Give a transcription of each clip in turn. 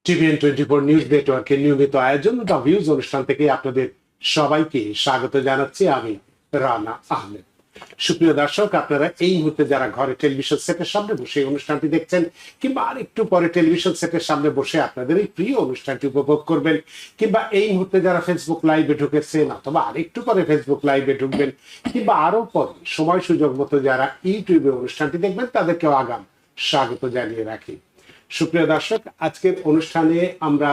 TVN24 news নেটওয়ার্কের নিয়মিত আয়োজন দ্য ভিউজ অনুষ্ঠান থেকে আপনাদের সবাইকে স্বাগত জানাচ্ছি আমি রানা আহমেদ। সুপ্রিয় দর্শক, আপনারা এই মুহূর্তে যারা ঘরে টেলিভিশন সেটের সামনে বসে এই অনুষ্ঠানটি দেখছেন কিংবা আর একটু পরে টেলিভিশন সেটের সামনে বসে আপনাদের এই প্রিয় অনুষ্ঠানটি উপভোগ করবেন, কিংবা এই মুহূর্তে যারা ফেসবুক লাইভে ঢুকেছেন অথবা আরেকটু পরে ফেসবুক লাইভে ঢুকবেন, কিংবা আরো পরে সময় সুযোগ মতো যারা ইউটিউবে অনুষ্ঠানটি দেখবেন তাদেরকেও আগাম স্বাগত জানিয়ে রাখি। সুপ্রিয় দর্শক, আজকের অনুষ্ঠানে আমরা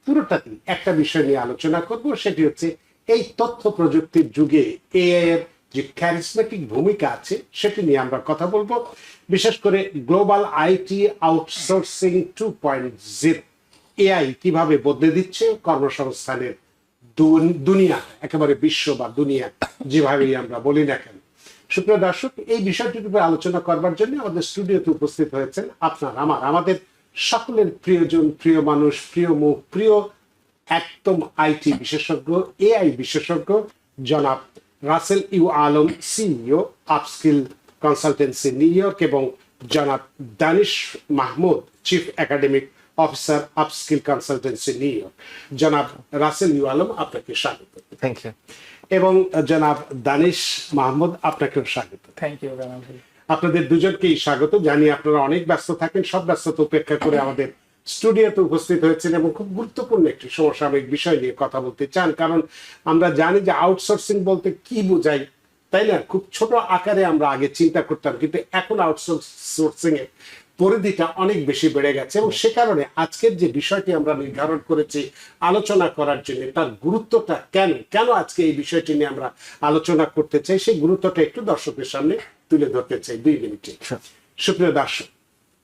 পুরোটাতেই একটা বিষয় নিয়ে আলোচনা করব, সেটি হচ্ছে এই তথ্য প্রযুক্তির যুগে এআই এর যে ক্যারিসমেটিক ভূমিকা আছে সেটি নিয়ে আমরা কথা বলবো। বিশেষ করে গ্লোবাল আইটি আউটসোর্সিং 2.0, এআই কিভাবে বদলে দিচ্ছে কর্মসংস্থানের দুনিয়া, একেবারে বিশ্ব বা দুনিয়া যেভাবেই আমরা বলি না কেন। সুপ্রিয় দর্শক, এই বিষয়টির উপরে আলোচনা করবার জন্য আমাদের স্টুডিওতে উপস্থিত হয়েছেন আমাদের সকলের প্রিয়জন, প্রিয় মানুষ, প্রিয় মুখ, প্রিয় একদম আইটি বিশেষজ্ঞ, এআই বিশেষজ্ঞ জনাব Rasel U Alam, CEO Upskill Consultancy New York, এবং জনাব Danish Mahmud, chief academic officer Upskill Consultancy New York. জনাব রাসেল ইউ আলম, আপনাকে স্বাগত। Thank you. এবং জনাব দানিশ মাহমুদ, আপনাকেও স্বাগত। Thank you. আপনাদের দুজনকেই স্বাগত। জানি আপনারা অনেক ব্যস্ত থাকেন, সব ব্যস্ততা উপেক্ষা করে আমাদের স্টুডিওতে উপস্থিত হয়েছেন এবং খুব গুরুত্বপূর্ণ একটি সমসাময়িক বিষয় নিয়ে কথা বলতে চান। কারণ আমরা জানি যে আউটসোর্সিং বলতে কি বোঝায়, তাই না? খুব ছোট আকারে আমরা আগে চিন্তা করতাম, কিন্তু এখন আউটসোর্সিং এর পরিধিটা অনেক বেশি বেড়ে গেছে, এবং সে কারণে আজকের যে বিষয়টি আমরা নির্ধারণ করেছি আলোচনা করার জন্য, তার গুরুত্বটা কেন আজকে এই বিষয়টি নিয়ে আমরা আলোচনা করতে চাই, সেই গুরুত্বটা একটু দর্শকের সামনে তুলে ধরতে চাই 2 মিনিটে। সুপ্রিয় দর্শক,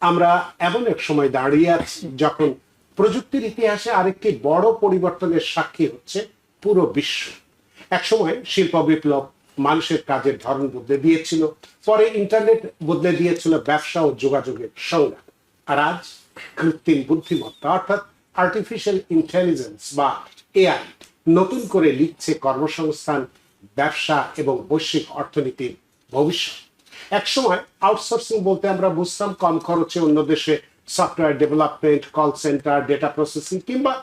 আমরা এমন এক সময় দাঁড়িয়ে আছি যখন প্রযুক্তির ইতিহাসে আরেকটি বড় পরিবর্তনের সাক্ষী হচ্ছে পুরো বিশ্ব। এক সময় শিল্প বিপ্লব মানুষের কাজের ধরন বদলে দিয়েছিল, পরে ইন্টারনেট বদলে দিয়েছিল ব্যবসা ও যোগাযোগের সংজ্ঞা। আর আজ কৃত্রিম বুদ্ধিমত্তা অর্থাৎ আর্টিফিশিয়াল ইন্টেলিজেন্স বা এআই নতুন করে লিখছে কর্মসংস্থান, ব্যবসা এবং বৈশ্বিক অর্থনীতির ভবিষ্যৎ। একসময় আউটসোর্সিং বলতে আমরা বুঝতাম কম খরচে অন্য দেশে software development, call centre, data processing কিংবা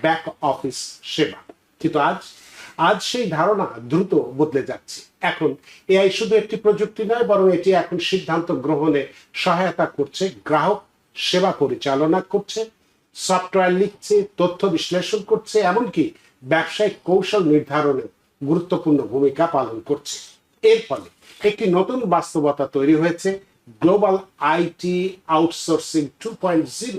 ব্যাক অফিস সেবা। কিন্তু আজ সেই ধারণা দ্রুত বদলে যাচ্ছে। এখন এআই শুধু একটি প্রযুক্তি নয়, বরং এটি এখন সিদ্ধান্ত গ্রহণে সহায়তা করছে, গ্রাহক সেবা পরিচালনা করছে, সফটওয়্যার লিখছে, তথ্য বিশ্লেষণ করছে, এমনকি ব্যবসায়িক কৌশল নির্ধারণে গুরুত্বপূর্ণ ভূমিকা পালন করছে। এর ফলে একটি নতুন বাস্তবতা তৈরি হয়েছে, গ্লোবাল আইটি আউটসোর্সিং 2.0।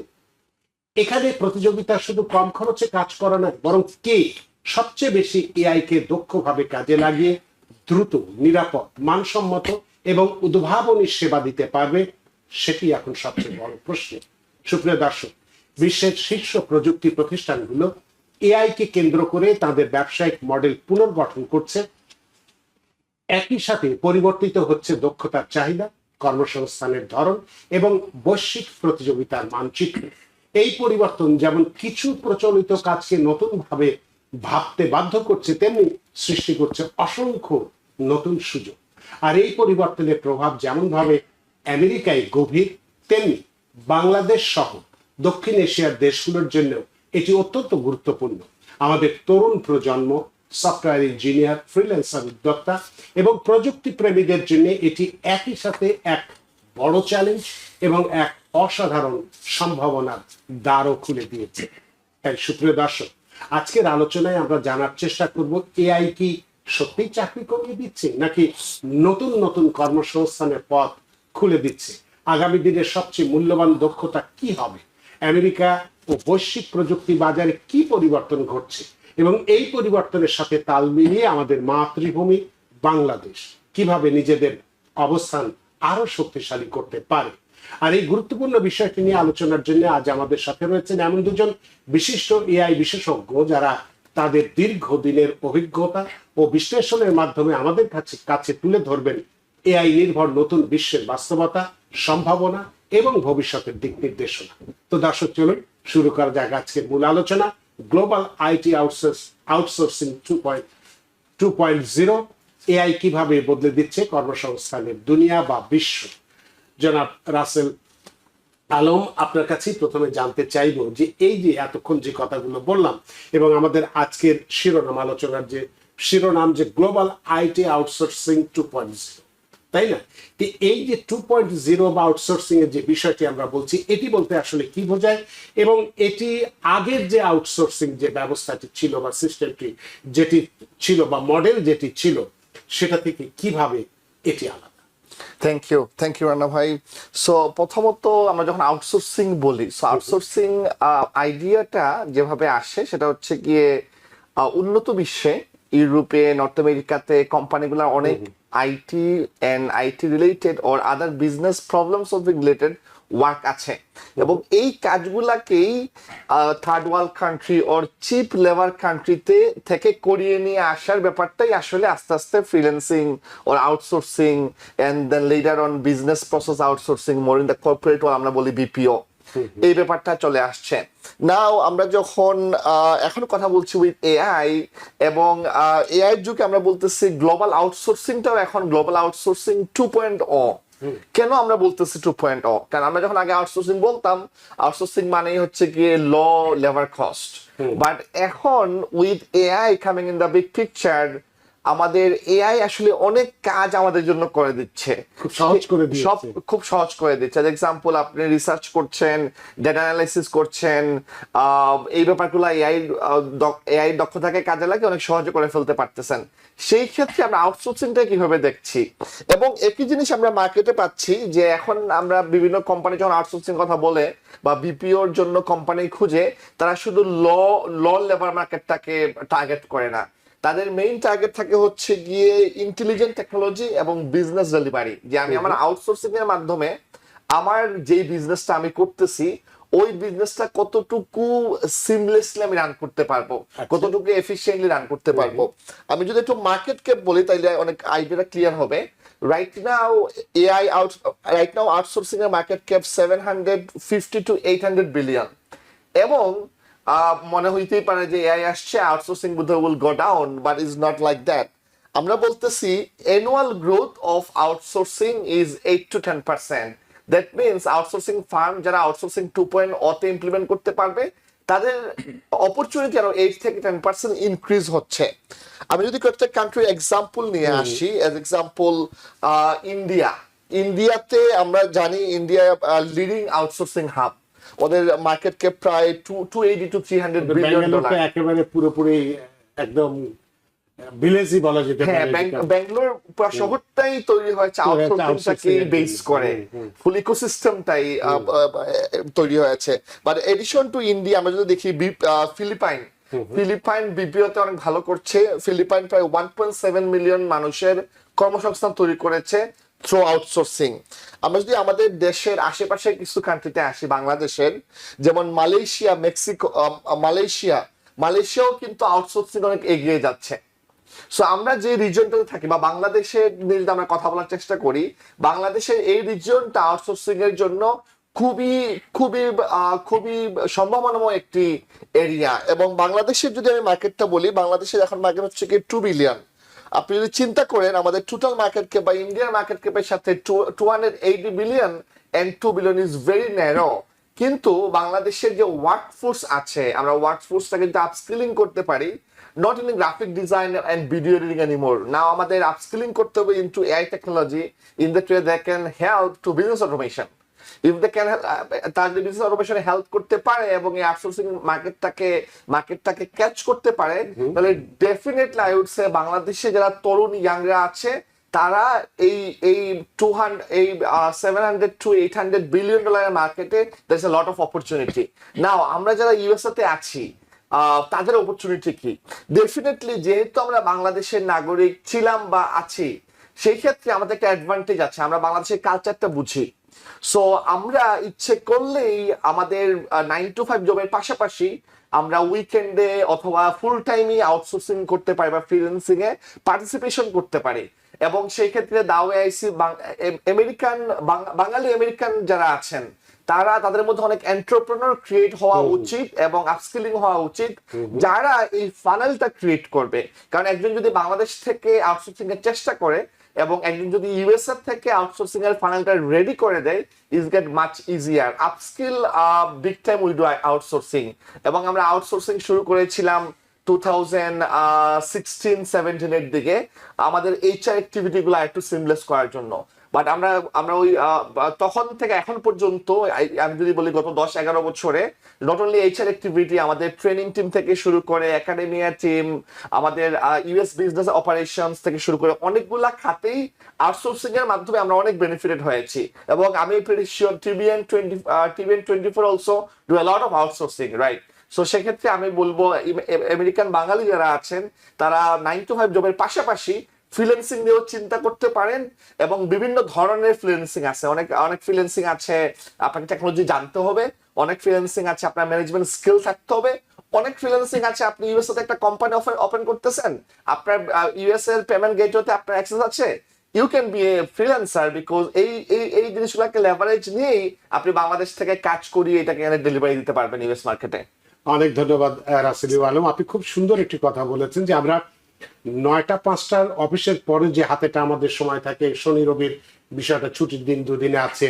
এখানে প্রতিযোগিতা শুধু কম খরচে কাজ করা নয়, বরং কে সবচেয়ে বেশি এআই কে দক্ষভাবে কাজে লাগিয়ে দ্রুত, নিরাপদ, মানসম্মত এবং উদ্ভাবনী সেবা দিতে পারবে, সেটি এখন সবচেয়ে বড় প্রশ্ন। সুপ্রিয় দর্শক, বিশ্বের শীর্ষ প্রযুক্তি প্রতিষ্ঠানগুলো এআই কে কেন্দ্র করে তাদের ব্যবসায়িক মডেল পুনর্গঠন করছে। একই সাথে পরিবর্তিত হচ্ছে দক্ষতার চাহিদা, কর্মসংস্থানের ধরন এবং বৈশ্বিক প্রতিযোগিতার মানচিত্র। এই পরিবর্তন যেমন কিছু প্রচলিত কাজকে নতুনভাবে ভাবতে বাধ্য করছে, তেমনি সৃষ্টি করছে অসংখ্য নতুন সুযোগ। আর এই পরিবর্তনের প্রভাব যেমন ভাবে আমেরিকায় গভীর, তেমনি বাংলাদেশ সহ দক্ষিণ এশিয়ার দেশগুলোর জন্য এটি অত্যন্ত গুরুত্বপূর্ণ। আমাদের তরুণ প্রজন্ম, সফটওয়্যার ইঞ্জিনিয়ার, ফ্রিল্যান্সার, উদ্যোক্তা এবং প্রযুক্তি প্রেমীদের জন্য এটি একই সাথে এক বড় চ্যালেঞ্জ এবং এক অসাধারণ সম্ভাবনার দ্বারও খুলে দিয়েছে। তাই সুপ্রিয় দর্শক, আজকের আলোচনায় আমরা জানার চেষ্টা করব এআই কি সত্যিই চাকরি কমিয়ে দিচ্ছে, নাকি নতুন নতুন কর্মসংস্থানের পথ খুলে দিচ্ছে। আগামী দিনের সবচেয়ে মূল্যবান দক্ষতা কি হবে, আমেরিকা ও বৈশ্বিক প্রযুক্তি বাজারে কি পরিবর্তন ঘটছে, এবং এই পরিবর্তনের সাথে তাল মিলিয়ে আমাদের মাতৃভূমি বাংলাদেশ কিভাবে নিজেদের অবস্থান আরো শক্তিশালী করতে পারে। আর এই গুরুত্বপূর্ণ বিষয়টি নিয়ে আলোচনার জন্য আজ আমাদের সাথে রয়েছেন এমন দুজন বিশিষ্ট এআই বিশেষজ্ঞ, যারা তাদের দীর্ঘদিনের অভিজ্ঞতা ও বিশ্লেষণের মাধ্যমে আমাদের কাছে তুলে ধরবেন এআই নির্ভর নতুন বিশ্বের বাস্তবতা, সম্ভাবনা এবং ভবিষ্যতের দিক নির্দেশনা। তো দর্শক, চলুন শুরু করা যাক আজকের মূল আলোচনা, গ্লোবাল আইটি আউটসোর্সিং 2.0, এআই কিভাবে বদলে দিচ্ছে কর্মসংস্থানের দুনিয়া বা বিশ্ব। জনাব রাসেল আলম, আপনার কাছেই প্রথমে জানতে চাইবো যে এই যে এতক্ষণ যে কথাগুলো বললাম এবং আমাদের আজকের শিরোনাম আলোচনার যে শিরোনাম যে গ্লোবাল আইটি আউটসোর্সিং 2.0, তাই না? তো এই যে 2.0 বা আউটসোর্সিং এর যে বিষয়টি আমরা বলছি, এটি বলতে আসলে কি বোঝায় এবং এটি আগের যে আউটসোর্সিং যে ব্যবস্থাটি ছিল বা সিস্টেমটি যেটি ছিল বা মডেল যেটি ছিল সেটা থেকে কিভাবে এটি আলাদা? থ্যাংক ইউ রানা ভাই। সো প্রথমত আমরা যখন আউটসোর্সিং বলি, সো আউটসোর্সিং আইডিয়াটা যেভাবে আসে সেটা হচ্ছে গিয়ে উন্নত বিশ্বে, ইউরোপে, নর্থ আমেরিকাতে কোম্পানিগুলোর অনেক IT and IT related or other business problem solving related work আছে এবং এই কাজগুলাকেই third world country or cheap labour কান্ট্রিতে থেকে করিয়ে নিয়ে আসার ব্যাপারটাই আসলে আস্তে আস্তে freelancing or outsourcing and then later on business process outsourcing more in the corporate আমরা বলি বিপিও, এই ব্যাপারটা চলে আসছে। নাও আমরা যখন এখন কথা বলছি উইথ এআই এবং এআই এর যুগে আমরা বলতেছি গ্লোবাল আউটসোর্সিংটাও এখন গ্লোবাল আউটসোর্সিং 2.0। কেন আমরা বলতেছি 2.0? কারণ আমরা যখন আগে আউটসোর্সিং বলতাম, আউটসোর্সিং মানেই হচ্ছে গিয়ে ল লেবার কস্ট, বাট এখন with AI coming in the big picture আমাদের এআই আসলে অনেক কাজ আমাদের জন্য করে দিচ্ছে, খুব সহজ করে দিচ্ছে, সব খুব সহজ করে দিচ্ছে। এক্সাম্পল, আপনি রিসার্চ করছেন, ডেটা অ্যানালাইসিস করছেন, এই ব্যাপারগুলো এআই দক্ষতাকে কাজে লাগে অনেক সহজে করে ফেলতে পারতেছেন। সেই ক্ষেত্রে আমরা আউটসোর্সিংটা কিভাবে দেখছি এবং একই জিনিস আমরা মার্কেটে পাচ্ছি যে এখন আমরা বিভিন্ন কোম্পানি যখন আউটসোর্সিং কথা বলে বা বিপিওর জন্য কোম্পানি খুঁজে, তারা শুধু ল লেবার মার্কেটটাকে টার্গেট করে না, তাদের মেইন টার্গেট থাকে হচ্ছে গিয়ে ইন্টেলিজেন্ট টেকনোলজি এবং বিজনেস ডেলিভারি। যে আমি আমার আউটসোর্সিং এর মাধ্যমে আমার যেই বিজনেসটা আমি করতেছি ওই বিজনেসটা কতটুকু সিমলেসলি আমি রান করতে পারবো, কতটুকু এফিশিয়েন্টলি রান করতে পারবো। আমি যদি একটু মার্কেট ক্যাপ বলি তাহলে অনেক আইডিয়াটা ক্লিয়ার হবে। রাইট নাও আউটসোর্সিং এর মার্কেট ক্যাপ 750 to 800 বিলিয়ন এবং মনে হইতেই পারে যে এআই আসছে, আউটসোর্সিং বোধহয় will go down, but is not like that. আমরা বলতেছি annual growth of outsourcing is 8 to 10%। That means outsourcing farm যারা আউটসোর্সিং 2.0 তে ইমপ্লিমেন্ট করতে পারবে তাদের অপরচুনিটি আরো 8 থেকে 10% ইনক্রিজ হচ্ছে। আমি যদি কয়েকটা কান্ট্রি এক্সাম্পল নিয়ে আসি, এজ এক্সাম্পল ইন্ডিয়াতে আমরা জানি ইন্ডিয়া লিডিং আউটসোর্সিং হাব, ওদের মার্কেট ক্যাপ প্রায় 280 to 300 বিলিয়ন ডলার। একেবারে পুরোপুরি একদম ভিলেজি বলা যেতে পারে। ব্যাঙ্গালোর পুরো শহরটাই তৈরি হয়েছে আউটসোর্সিংটাকে বেস করে, ফুল ইকোসিস্টেমটাই তৈরি হয়েছে। বাট এডিশন টু ইন্ডিয়া আমরা যদি দেখি, ফিলিপাইন বিপিওতে অনেক ভালো করছে। ফিলিপাইন প্রায় 1.7 মিলিয়ন মানুষের কর্মসংস্থান তৈরি করেছে থ্রু আউটসোর্সিং। আমরা যদি আমাদের দেশের আশেপাশে কিছু কান্ট্রিতে আসি, বাংলাদেশের যেমন মালয়েশিয়া, মেক্সিকো, মালয়েশিয়াও কিন্তু আউটসোর্সিং অনেক এগিয়ে যাচ্ছে। সো আমরা যে রিজনটাতে থাকি বা বাংলাদেশের নিয়ে যদি আমরা কথা বলার চেষ্টা করি, বাংলাদেশের এই রিজনটা আউটসোর্সিং এর জন্য খুবই খুবই খুবই সম্ভাবনাময় একটি এরিয়া। এবং বাংলাদেশের যদি আমি মার্কেটটা বলি, বাংলাদেশের এখন মার্কেট হচ্ছে কি 2 বিলিয়ন। আপনি যদি চিন্তা করেন আমাদের টোটাল মার্কেট ক্যাপ বা ইন্ডিয়ান মার্কেট ক্যাপের সাথে 280 billion and 2 billion is very narrow. কিন্তু বাংলাদেশের যে ওয়ার্কফোর্স আছে, আমরা ওয়ার্কফোর্সটাকে যদি আপস্কিলিং করতে পারি, not in graphic design and video editing anymore. Now আমাদের upskilling করতে হবে into AI technology in that way they can help to business automation. If they can তার যে বিজনেস অটোমেশনে হেল্প করতে পারে এবং এই আউটসোর্সিং মার্কেটটাকে ক্যাচ করতে পারে, তাহলে ডেফিনেটলি আই উড সে বাংলাদেশে যারা তরুণ ইয়াংরা আছে তারা এই 700 to 800 বিলিয়ন ডলারের মার্কেটে there is a lot of opportunity. নাও আমরা যারা ইউএসএ তে আছি তাদের অপরচুনিটি কি? ডেফিনেটলি যেহেতু আমরা বাংলাদেশের নাগরিক ছিলাম বা আছি, সেই ক্ষেত্রে আমাদের একটা অ্যাডভান্টেজ আছে, আমরা বাংলাদেশের কালচারটা বুঝি। সো আমরা ইচ্ছে করলেই আমাদের 9 to 5 জবের পাশাপাশি আমরা উইকেন্ডে অথবা ফুল টাইমই আউটসোর্সিং করতে পারি বা ফ্রিল্যান্সিং এ পার্টিসিপেশন করতে পারি। এবং সেই ক্ষেত্রে বাঙালি আমেরিকান যারা আছেন তাদের মধ্যে অনেক এন্টারপ্রেনার ক্রিয়েট হওয়া উচিত এবং আপস্কিলিং হওয়া উচিত, যারা এই ফানেলটা ক্রিয়েট করবে। কারণ একজন যদি বাংলাদেশ থেকে আউটসোর্সিং এর চেষ্টা করে, এবং একজন যদি ইউএসএ থেকে আউটসোর্সিং এর ফানেলটা রেডি করে দেয়, is get much easier. Upskill big time we do outsourcing, এবং আমরা আউটসোর্সিং শুরু করেছিলাম 2016-17 এর দিকে আমাদের এইচআর অ্যাক্টিভিটি গুলো একটু সিমলেস করার জন্য। বাট আমরা ওই তখন থেকে এখন পর্যন্ত আমি যদি বলি গত 10-11 বছরে নট অনলি এইচআর অ্যাক্টিভিটি, আমাদের ট্রেনিং টিম থেকে শুরু করে একাডেমিয়া টিম, আমাদের ইউএস বিজনেস অপারেশনস থেকে শুরু করে অনেকগুলা খাতেই আউটসোর্সিং এর মাধ্যমে আমরা অনেক বেনিফিটেড হয়েছি। এবং আমি pretty sure TBN24 also do a lot of outsourcing, right? So সেক্ষেত্রে আমি বলবো আমেরিকান বাঙালি যারা আছেন তারা 9 to 5 জবের পাশাপাশি ফ্রিল্যান্সিং নিয়েও চিন্তা করতে পারেন। এবং বিভিন্ন ধরনের ফ্রিল্যান্সিং আছে, অনেক অনেক ফ্রিল্যান্সিং আছে আপনাকে টেকনোলজি জানতে হবে, অনেক ফ্রিল্যান্সিং আছে আপনার ম্যানেজমেন্ট স্কিল থাকতে হবে, অনেক ফ্রিল্যান্সিং আছে আপনি ইউএস এ একটা কোম্পানি ওপেন করতেছেন, আপনার ইউএস এর পেমেন্ট গেটওয়েতে আপনার অ্যাক্সেস আছে, you can be a freelancer, because এই জিনিসগুলোকে লেভারেজ নিয়েই আপনি বাংলাদেশ থেকে কাজ করিয়ে এটাকে ডেলিভারি দিতে পারবেন ইউএস মার্কেটে। অনেক ধন্যবাদ রাসেলুল আলম, আপনি খুব সুন্দর একটি কথা বলেছেন যে আমরা 9টা 5টার অফিসের পরে যে হাতেটা আমাদের সময় থাকে, শনি রবির বিষয়টা ছুটির দিন দুদিনে আছে,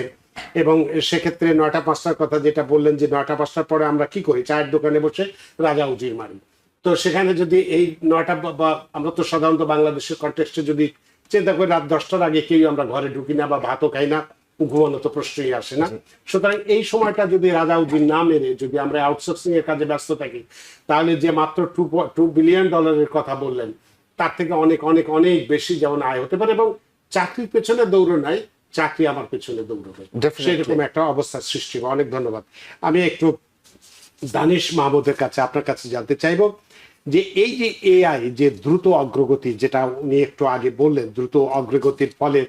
এবং সেক্ষেত্রে 9টা 5টার কথা যেটা বললেন যে 9টা 5টার পরে আমরা কি করি, চায়ের দোকানে বসে রাজা উজির মারি। তো সেখানে যদি এই 9টা বা আমরা তো সাধারণত বাংলাদেশের কনটেক্সটে যদি চিন্তা করি রাত 10টার আগে কেউ আমরা ঘরে ঢুকি না বা ভাতও খাই না, ঘুমানো তো প্রশ্নই আসে না। সুতরাং এই সময়টা যদি রাজা উজির না মেরে যদি আমরা আউটসোর্সিং এর কাজে ব্যস্ত থাকি, তাহলে যে মাত্র $2 বিলিয়ন কথা বললেন তার থেকে অনেক অনেক অনেক বেশি যেমন আয় হতে পারে, এবং চাকরির পেছনে দৌড় নাই, চাকরি আমার পেছনে দৌড়বে, সেরকম একটা অবস্থার সৃষ্টি হবে। অনেক ধন্যবাদ। আমি একটু দানিশ মাহমুদের কাছে আপনার কাছে জানতে চাইবো যে এই যে এআই যে দ্রুত অগ্রগতি, যেটা উনি একটু আগে বললেন, দ্রুত অগ্রগতির ফলে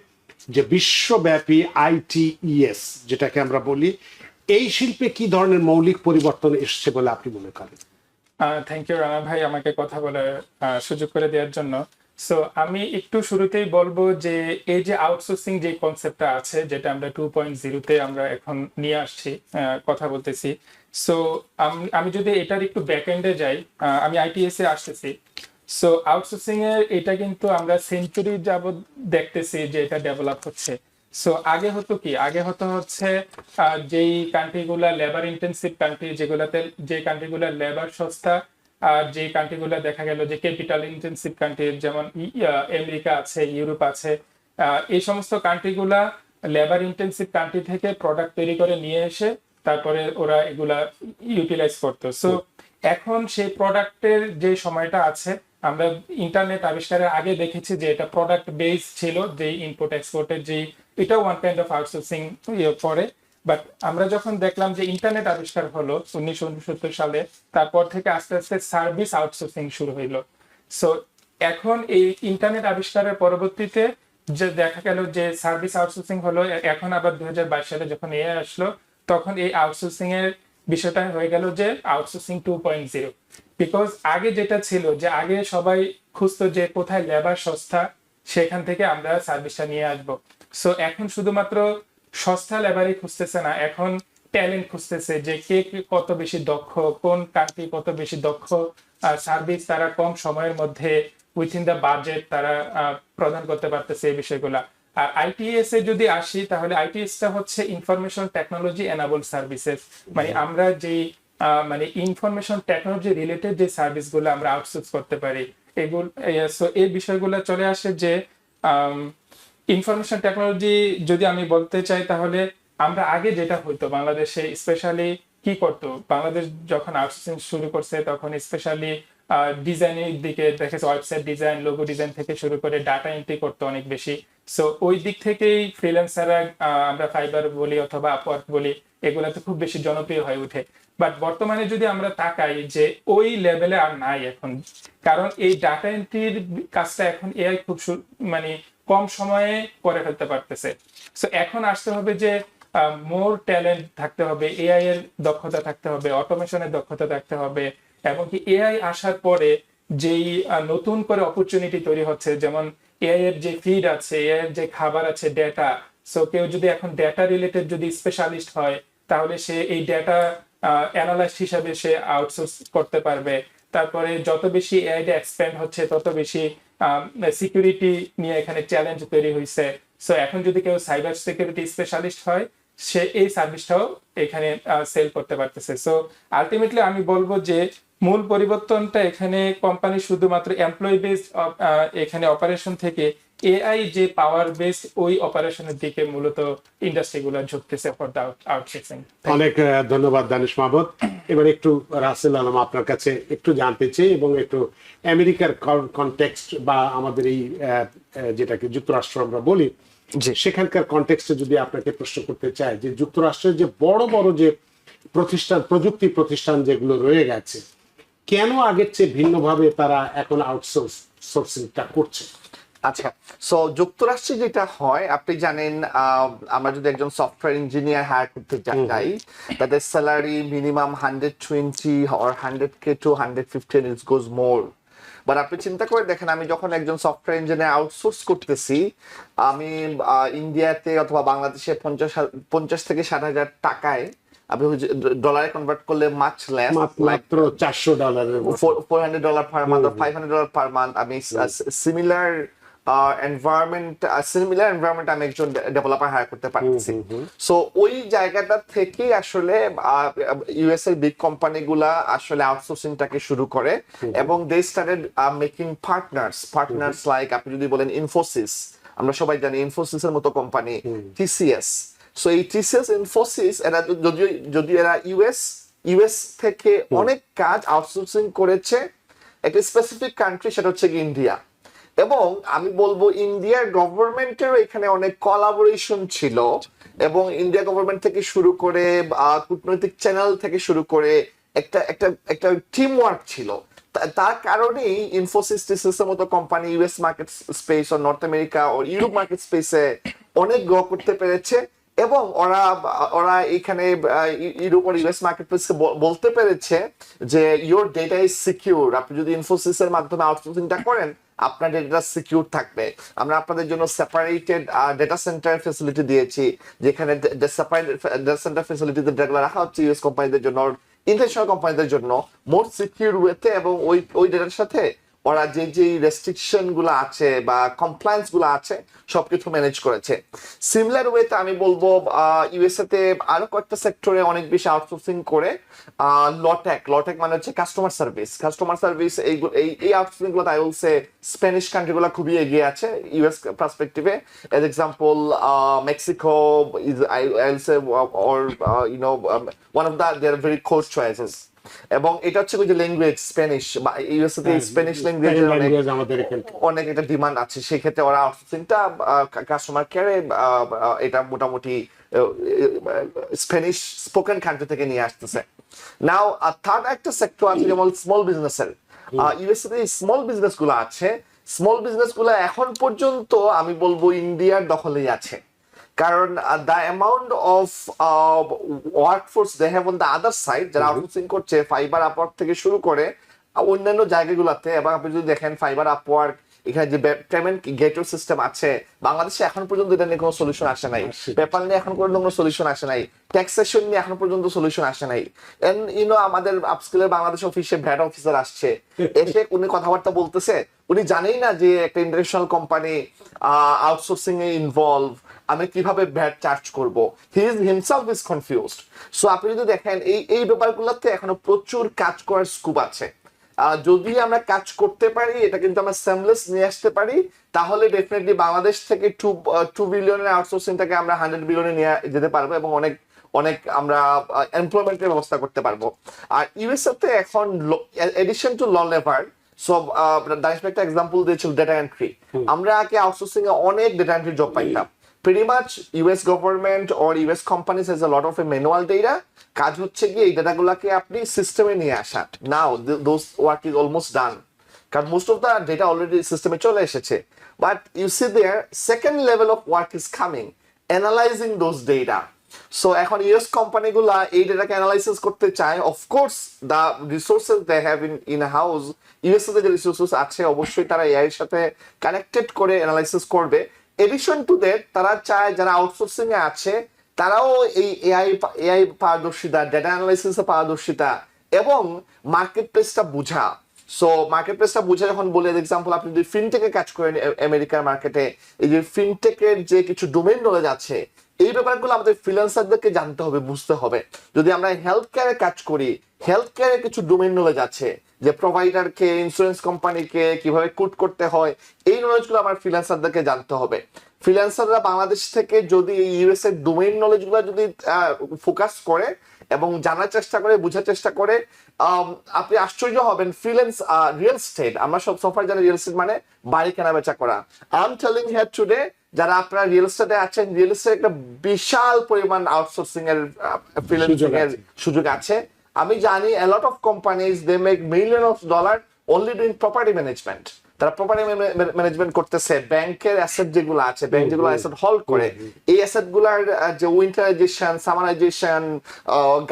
যে বিশ্বব্যাপী আইটিইএস যেটাকে আমরা বলি, এই শিল্পে কি ধরনের মৌলিক পরিবর্তন এসেছে বলে আপনি মনে করেন? থ্যাংক ইউ রানা ভাই আমাকে কথা বলার সুযোগ করে দেওয়ার জন্য। সো আমি একটু শুরুতেই বলবো যে এই যে আউটসোর্সিং যে কনসেপ্টটা আছে, যেটা আমরা 2.0-তে আমরা এখন নিয়ে আসছি, কথা বলতেছি। সো আমি যদি এটার একটু ব্যাকএন্ডে যাই, আমি আইটিএস এ আসতেছি। সো আউটসোর্সিং এর এটা কিন্তু আমরা সেঞ্চুরি যাবত দেখতেছি যে এটা ডেভেলপ হচ্ছে। সো আগে হতো কি, আগে হচ্ছে যেই কান্ট্রিগুলা লেবার ইন্টেন্সিভ কান্ট্রি, যে কান্ট্রিগুলা লেবার সস্তা, আর যে কান্ট্রিগুলা দেখা গেল যে ক্যাপিটাল ইন্টেন্সিভ কান্ট্রি, যেমন আমেরিকা আছে, ইউরোপ আছে, এই সমস্ত কান্ট্রিগুলা লেবার ইন্টেন্সিভ কান্ট্রি থেকে প্রোডাক্ট তৈরি করে নিয়ে এসে তারপরে ওরা এগুলা ইউটিলাইজ করতো। সো এখন সেই প্রোডাক্টের যে সময়টা আছে, আমরা ইন্টারনেট আবিষ্কারের আগে দেখেছি যে এটা প্রোডাক্ট বেস ছিল, যে ইম্পোর্ট এক্সপোর্টের যে এটা ওয়ান কাইন্ড অফ আউটসোর্সিং করে। বাট আমরা যখন দেখলাম যে ইন্টারনেট আবিষ্কার হলো 1969 সালে, তারপর থেকে আস্তে আস্তে সার্ভিস আউটসোর্সিং শুরু হইলো। সো এখন এই ইন্টারনেট আবিষ্কারের পরবর্তীতে যে দেখা গেল যে সার্ভিস আউটসোর্সিং হলো, এখন আবার 2022 সালে যখন এআই আসলো, তখন এই আউটসোর্সিং এর বিষয়টা হয়ে গেল যে আউটসোর্সিং 2.0। বিকজ আগে যেটা ছিল যে আগে সবাই খুঁজতো যে কোথায় লেবার সস্তা, সেখান থেকে আমরা সার্ভিসটা নিয়ে আসবো। সো এখন শুধুমাত্র সস্তা লেবারই খুঁজতেছে না, এখন ট্যালেন্ট খুঁজতেছে যে কে কত বেশি দক্ষ, কোন কান্ট্রি কত বেশি দক্ষ সার্ভিস তারা কম সময়ের মধ্যে উইথিন দ্য বাজেট তারা প্রদান করতে পারতেছে এই বিষয়গুলা। আর আইটিএস এ যদি আসি, তাহলে আইটিএস টা হচ্ছে ইনফরমেশন টেকনোলজি এনাবল সার্ভিসেস, মানে আমরা যেই মানে ইনফরমেশন টেকনোলজি রিলেটেড যে সার্ভিসগুলো আমরা আউটসোর্স করতে পারি, এগুলো এই বিষয়গুলো চলে আসে। যে ইনফরমেশন টেকনোলজি যদি আমি বলতে চাই, তাহলে আমরা আগে যেটা হইতো বাংলাদেশে স্পেশালি কি করতো, বাংলাদেশ যখন আউটসোর্সিং শুরু করছে তখন স্পেশালি ডিজাইনের দিকে দেখেছে, ওয়েবসাইট ডিজাইন, লোগো ডিজাইন থেকে শুরু করে ডাটা এন্ট্রি করতে অনেক বেশি। সো ওই দিক থেকেই ফ্রিল্যান্সাররা, আমরা ফাইবার বলি অথবা আপওয়ার্ক বলি, এগুলাতে খুব বেশি জনপ্রিয় হয়ে ওঠে। বাট বর্তমানে যদি আমরা তাকাই যে ওই লেভেলে আর নাই এখন, কারণ এই ডাটা এন্ট্রির কাজটা এখন এআই খুব মানে কম সময়ে করে ফেলতে পারতেছে। সো এখন আসতে হবে যে মোর ট্যালেন্ট থাকতে হবে, এআই এর দক্ষতা থাকতে হবে, অটোমেশনের দক্ষতা থাকতে হবে, এবং কি এআই আসার পরে যেই নতুন করে অপরচুনিটি তৈরি হচ্ছে, যেমন এআই এর যে ফিড আছে, এআই এর যে খাবার আছে ডেটা। সো কেউ যদি এখন ডেটা রিলেটেড যদি স্পেশালিস্ট হয়, তাহলে সে এই ডেটা অ্যানালাইস্ট হিসাবে সে আউটসোর্স করতে পারবে। তারপরে যত বেশি এআই এক্সপ্যান্ড হচ্ছে, তত বেশি সিকিউরিটি নিয়ে এখানে চ্যালেঞ্জ তৈরি হয়েছে। সো এখন যদি কেউ সাইবার সিকিউরিটি স্পেশালিস্ট হয়, সে এই সার্ভিসটাও এখানে সেল করতে পারতেছে। সো আলটিমেটলি আমি বলবো যে মূল পরিবর্তনটা এখানে কোম্পানি শুধুমাত্র এমপ্লয়ি বেসড এখানে অপারেশন থেকে এআই যে পাওয়ার বেসড ওই অপারেশনের দিকে মূলত ইন্ডাস্ট্রিগুলো ঝুঁকতেছে ফর দা আউটসোর্সিং। অনেক ধন্যবাদ দানিশ মাহমুদ। এবার একটু রাসেল আলম আপনার কাছে একটু জানতে চাই এবং একটু আমেরিকার কনটেক্সট বা আমাদের এই যেটাকে যুক্তরাষ্ট্র আমরা বলি, সেখানকার কনটেক্সটে যদি আপনাকে প্রশ্ন করতে চাই যে যুক্তরাষ্ট্রের যে বড় বড় যে প্রতিষ্ঠান, প্রযুক্তি প্রতিষ্ঠান যেগুলো রয়ে গেছে, কেন আগের চেয়ে ভিন্নভাবে তারা এখন আউটসোর্সিংটা করছে? আচ্ছা, সো যুক্তরাষ্ট্রে যেটা হয় আপনি জানেন, আমরা যদি একজন সফটওয়্যার ইঞ্জিনিয়ার হায়ার করতে যাই, তাদের salary minimum 120 or 100K to 115 it goes more. But আপনি চিন্তা করে দেখেন, আমি যখন একজন সফটওয়্যার ইঞ্জিনিয়ার আউটসোর্স করতেছি, আমি ইন্ডিয়াতে অথবা বাংলাদেশে 50 থেকে 60,000 টাকায়, আপনি ডলারে কনভার্ট করলে মাচ লেস, মাত্র $400 $400 per month or $500 per month। আমি সিমিলার এনভায়রনমেন্ট আমি একজন ডেভেলপার হায়ার করতে পারছি। সো ওই জায়গাটা থেকে আসলে ইউএস এর বিগ কোম্পানিগুলা আসলে আউটসোর্সিংটাকে শুরু করে এবং they started making partners like, আপনি যদি বলেন ইনফোসিস, আমরা সবাই জানি ইনফোসিস এর মতো কোম্পানি, টিসিএস। সো এই টিসিএস ইনফোসিস এরা যদিও এরা ইউএস থেকে অনেক কাজ আউটসোর্সিং করেছে একটা স্পেসিফিক কান্ট্রি, সেটা হচ্ছে কি ইন্ডিয়া। এবং আমি বলবো ইন্ডিয়ার গভর্নমেন্টেরও এখানে অনেক কোলাবোরেশন ছিল এবং ইন্ডিয়া গভর্নমেন্ট থেকে শুরু করে কূটনৈতিক চ্যানেল থেকে শুরু করে একটা টিম ওয়ার্ক ছিল। তার কারণেই ইনফোসিস টিসিএস এর মতো কোম্পানি ইউএস মার্কেট স্পেস ও নর্থ আমেরিকা ও ইউরোপ মার্কেট স্পেসে অনেক গ্রো করতে পেরেছে এবং ওরা এখানে ইউরোপ আর ইউএস মার্কেট প্লেসে বলতে পেরেছে যে ইওর ডেটা ইজ সিকিউর। আপনি যদি ইনফোসিস এর মাধ্যমে আউটসোর্সিংটা করেন, আপনার ডেটা সিকিউর থাকবে। আমরা আপনাদের জন্য সেপারেটেড ডেটা সেন্টার ফ্যাসিলিটি দিয়েছি, যেখানে সেপারেটেড ডেটা সেন্টার ফ্যাসিলিটিতে ডেটা রাখা হচ্ছে ইউএস কোম্পানিদের জন্য, ইন্টারন্যাশনাল কোম্পানিদের জন্য মোর সিকিউর ওয়েতে, এবং ওই ডেটার সাথে ওরা যে রেস্ট্রিকশন গুলো আছে বা কমপ্লায়েন্স গুলো আছে সবকিছু ম্যানেজ করেছে। সিমিলার ওয়েতে আমি বলবো ইউএসএ তে আরো কয়েকটা সেক্টরে অনেক বেশি আউটসোর্সিং করে। লটেক মানে হচ্ছে কাস্টমার সার্ভিস এই আউটসোর্সিং গুলো I will say Spanish country গুলো খুবই এগিয়ে আছে ইউএস পার্সপেক্টিভে। As example Mexico is I will say or one of the their very close choices. এবং এটা হচ্ছে যে ল্যাঙ্গুয়েজ স্প্যানিশ, বা ইউএসএ তে স্প্যানিশ ল্যাঙ্গুয়েজের অনেক একটা ডিমান্ড আছে, সেই ক্ষেত্রে ওরা আউটসোর্সিংটা কাস্টমার কেয়ারে এটা মোটামুটি স্প্যানিশ স্পোকেন কান্ট্রি থেকে নিয়ে আসতেছে। নাও থার্ড একটা সেক্টর আছে যেমন স্মল বিজনেসের। ইউএসএ তে স্মল বিজনেস গুলো আছে, স্মল বিজনেস গুলো এখন পর্যন্ত আমি বলবো ইন্ডিয়ার দখলেই আছে, কারণ the amount of workforce they have on the other side, যারা আউটসোর্সিং করছে ফাইবার আপওয়ার্ক থেকে শুরু করে অন্যান্য জায়গাগুলোতে। এবং আপনি যদি দেখেন ফাইবার আপওয়ার্ক, এখানে যে পেমেন্ট গেটওয়ে সিস্টেম আছে, বাংলাদেশে এখন পর্যন্ত এটা নিয়ে কোনো সলিউশন আসে নাই, পেপাল নিয়ে এখন পর্যন্ত কোনো সলিউশন আসে নাই, ট্যাক্সেশন নিয়ে এখন পর্যন্ত সলিউশন আসে নাই। এন্ড আমাদের আপস্কিলের বাংলাদেশ অফিসে ভ্যাট অফিসার আসছে, এসে উনি কথাবার্তা বলতেছে, উনি জানেই না যে একটা ইন্টারন্যাশনাল কোম্পানি আউটসোর্সিং এ ইনভলভ, আমি কিভাবে ভ্যাট চার্জ করব। He is himself is confused. So আপনি যদি দেখেন এই ব্যাপারগুলোতে এখনো প্রচুর কাজ করার স্কোপ আছে। যদি আমরা কাজ করতে পারি, এটা কিন্তু আমরা সেমলেস নিয়ে আসতে পারি, তাহলে ডেফিনেটলি বাংলাদেশ থেকে 2 বিলিয়নের আউটসোর্সিংটাকে আমরা 100 বিলিয়নে নিয়ে যেতে পারবো এবং অনেক আমরা এমপ্লয়মেন্টের ব্যবস্থা করতে পারবো। আর ইউএসএ তে এখন এডিশন টু ল লেবার, সব দানিশ একটা এক্সাম্পল দিয়েছিল ডেটা এন্ট্রি। আমরা আগে আউটসোর্সিং এ অনেক ডেটা এন্ট্রি জব পাইতাম। Pretty much US government or US companies has a lot of manual data. কাজ হচ্ছে কি এই ডেটাগুলোকে আপনি সিস্টেমে নিয়ে আসা। Now those work is almost done, কারণ most of the data already সিস্টেমে চলে এসেছে। But you see there, second level of work is coming, analyzing those data. So এখন ইউএস কোম্পানিগুলা এই ডেটাকে অ্যানালাইসিস করতে চায়। Of course the resources they have in house, USA তে যে রিসোর্সেস আছে অবশ্যই তারা এআই এর সাথে কানেক্টেড করে অ্যানালাইসিস করবে। এডিশন টু দ্যাট, তারা চায় যারা আউটসোর্সিং এ আছে তারাও এই এআই পারদর্শিতা, ডেটা অ্যানালাইসিস এর পারদর্শিতা এবং মার্কেট প্লেসটা বুঝা। সো মার্কেট প্লেসটা বুঝে যখন বলে এক্সাম্পল আপনি যদি ফিনটেকে কাজ করেন আমেরিকার মার্কেটে, এই যে ফিনটেকের যে কিছু ডোমেইন নলেজ আছে, এই ব্যাপারগুলো আমাদের ফ্রিল্যান্সারদেরকে জানতে হবে, বুঝতে হবে। যদি আমরা হেলথ কেয়ারে কাজ করি, হেলথ কেয়ারে কিছু ডোমেইন নলেজ আছে, যে প্রোভাইডারকে, ইন্স্যুরেন্স কোম্পানিকে কিভাবে কোট করতে হয়, এই নলেজগুলো আমার ফ্রিল্যান্সারদেরকে জানতে হবে। ফ্রিল্যান্সাররা বাংলাদেশ থেকে যদি এই ইউএস এর ডোমেইন নলেজগুলো যদি ফোকাস করে এবং জানার চেষ্টা করে, বোঝার চেষ্টা করে, আপনি আশ্চর্য হবেন। ফ্রিল্যান্স রিয়েল এস্টেট, আমরা সব সফর জানি রিয়েল এস্টেট মানে বাড়ি কেনা বেচা করা। I am telling here today, যারা আপনারা রিয়েল এস্টেটে আছেন, রিয়েল এস্টেট একটা বিশাল পরিমাণ আউটসোর্সিং এর ফ্রিল্যান্সিং এর সুযোগ আছে। আমি জানি a lot of companies they make millions of dollars only doing property management. তারা প্রপার্টি ম্যানেজমেন্ট করতেছে, ব্যাংকের অ্যাসেট যেগুলো আছে, ব্যাংক যেগুলো অ্যাসেট হোল্ড করে, এই অ্যাসেট গুলার যে উইন্টারাইজেশন, সামারাইজেশন,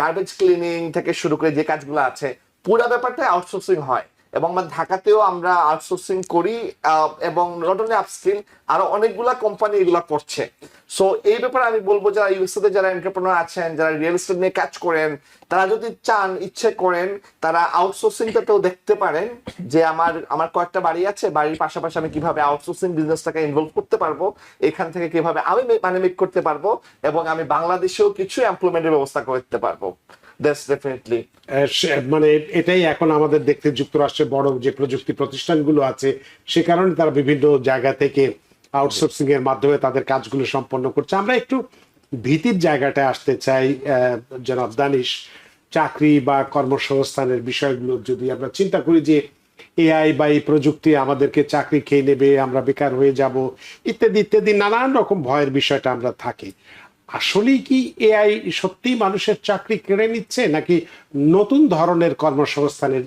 গার্বেজ ক্লিনিং থেকে শুরু করে যে কাজগুলো আছে, পুরো ব্যাপারটা আউটসোর্সিং হয়। এবং আমরা ঢাকাতেও আমরা আউটসোর্সিং করি, এবং নট অনলি আপস্কিল, আরো অনেকগুলা কোম্পানি এগুলা করছে। সো এই ব্যাপারে আমি বলবো, যারা ইউএসএ তে যারা এন্টারপ্রেনার আছেন, যারা রিয়েল এস্টেট নিয়ে কাজ করেন, তারা যদি চান, ইচ্ছে করেন, তারা আউটসোর্সিংটাতেও দেখতে পারেন যে আমার কয়েকটা বাড়ি আছে, বাড়ির পাশাপাশি আমি কিভাবে আউটসোর্সিং বিজনেসটাকে ইনভলভ করতে পারবো, এখান থেকে কিভাবে আমি মানি মেক করতে পারবো, এবং আমি বাংলাদেশেও কিছু এমপ্লয়মেন্টের ব্যবস্থা করতে পারবো। দ্যাটস ডেফিনেটলি মানে এটাই এখন আমাদের দেখতে যুক্তরাষ্ট্রের বড় যে প্রযুক্তি প্রতিষ্ঠানগুলো আছে, সে কারণে তারা বিভিন্ন জায়গা থেকে আউটসোর্সিং এর মাধ্যমে তাদের কাজগুলো সম্পন্ন করছে। আমরা একটু ভীতির জায়গাটায় আসতে চাই, জনাব দানিশ। চাকরি বা কর্মসংস্থানের বিষয়গুলো যদি আমরা চিন্তা করি যে এআই বা এই প্রযুক্তি আমাদেরকে চাকরি খেয়ে নেবে, আমরা বেকার হয়ে যাব, ইত্যাদি ইত্যাদি নানান রকম ভয়ের বিষয়টা আমরা থাকি। আসলেই কি এআই সত্যি মানুষের চাকরি কেড়ে নিচ্ছে, নাকি নতুন ধরনের কর্মসংস্থানের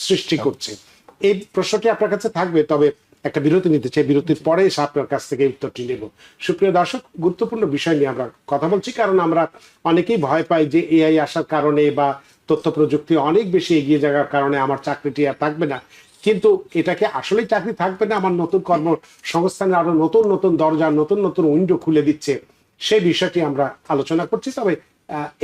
সৃষ্টি করছে? এই প্রশ্নটি আপনার কাছে থাকবে, তবে একটা বিরতি নিতে চাই, বিরতির পরে এসে আপনার কাছ থেকে উত্তরটি নেব। সুপ্রিয় দর্শক, গুরুত্বপূর্ণ বিষয় নিয়ে আমরা কথা বলছি, কারণ আমরা অনেকেই ভয় পাই যে এআই আসার কারণে বা তথ্য প্রযুক্তি অনেক বেশি এগিয়ে যাওয়ার কারণে আমার চাকরিটি আর থাকবে না। কিন্তু এটাকে আসলেই চাকরি থাকবে না, আমার নতুন কর্মসংস্থানে আরো নতুন নতুন দরজা, নতুন নতুন উইন্ডো খুলে দিচ্ছে, সেই বিষয়টি আমরা আলোচনা করছি। তবে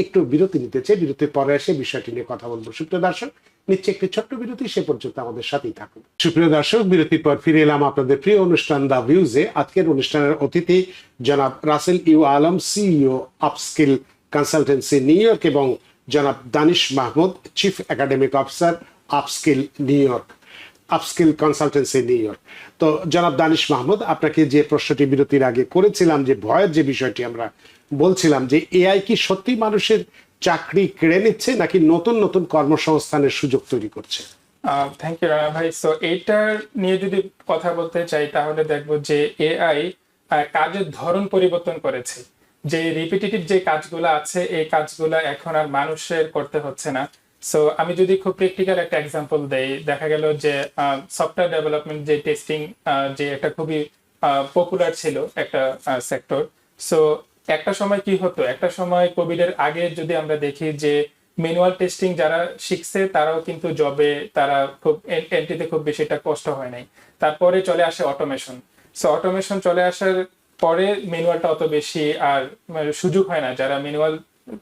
একটু বিরতি নিতে চাই, বিরতির পরে এসে বিষয়টি নিয়ে কথা বলবো। সুপ্রিয় দর্শক, নিচ্ছে একটি ছোট্ট বিরতি, সে পর্যন্ত আমাদের সাথেই থাকুন। সুপ্রিয় দর্শক, বিরতির পর ফিরে এলাম আপনাদের প্রিয় অনুষ্ঠান দা ভিউজে। আজকের অনুষ্ঠানের অতিথি জনাব Rasel U Alam, CEO Upskill Consultancy New York, এবং জনাব Danish Mahmud, chief academic officer Upskill New York, Upskill Consultancy New York. তো জনাব দানিশ মাহমুদ, আপনাকে যে প্রশ্নটি বিরতির আগে করেছিলাম, যে ভয়ের যে বিষয়টি আমরা বলছিলাম, যে এআই কি সত্যি মানুষের চাকরি কেড়ে নিচ্ছে, নাকি নতুন নতুন কর্মসংস্থানের সুযোগ তৈরি করছে? থ্যাংক ইউ রানা ভাই। সো এইটার নিয়ে যদি কথা বলতে চাই, তাহলে দেখবো যে এআই কাজের ধরন পরিবর্তন করেছে। যে রিপিটেটিভ যে কাজগুলো আছে, এই কাজগুলো এখন আর মানুষের করতে হচ্ছে না। সো আমি যদি খুব প্র্যাকটিক্যাল একটা এক্সাম্পল দেই, দেখা গেল যে সফটওয়্যার ডেভেলপমেন্ট, যে টেস্টিং, যে একটা খুবই পপুলার ছিল একটা সেক্টর। সো একটা সময় কি হতো, একটা সময় কোভিড এর আগে যদি আমরা দেখি যে ম্যানুয়াল টেস্টিং যারা শিখছে তারাও কিন্তু জবে, তারা খুব এন্ট্রিতে খুব বেশি একটা কষ্ট হয় নাই। তারপরে চলে আসে অটোমেশন। সো অটোমেশন চলে আসার পরে ম্যানুয়ালটা অত বেশি আর সুযোগ হয় না। যারা ম্যানুয়াল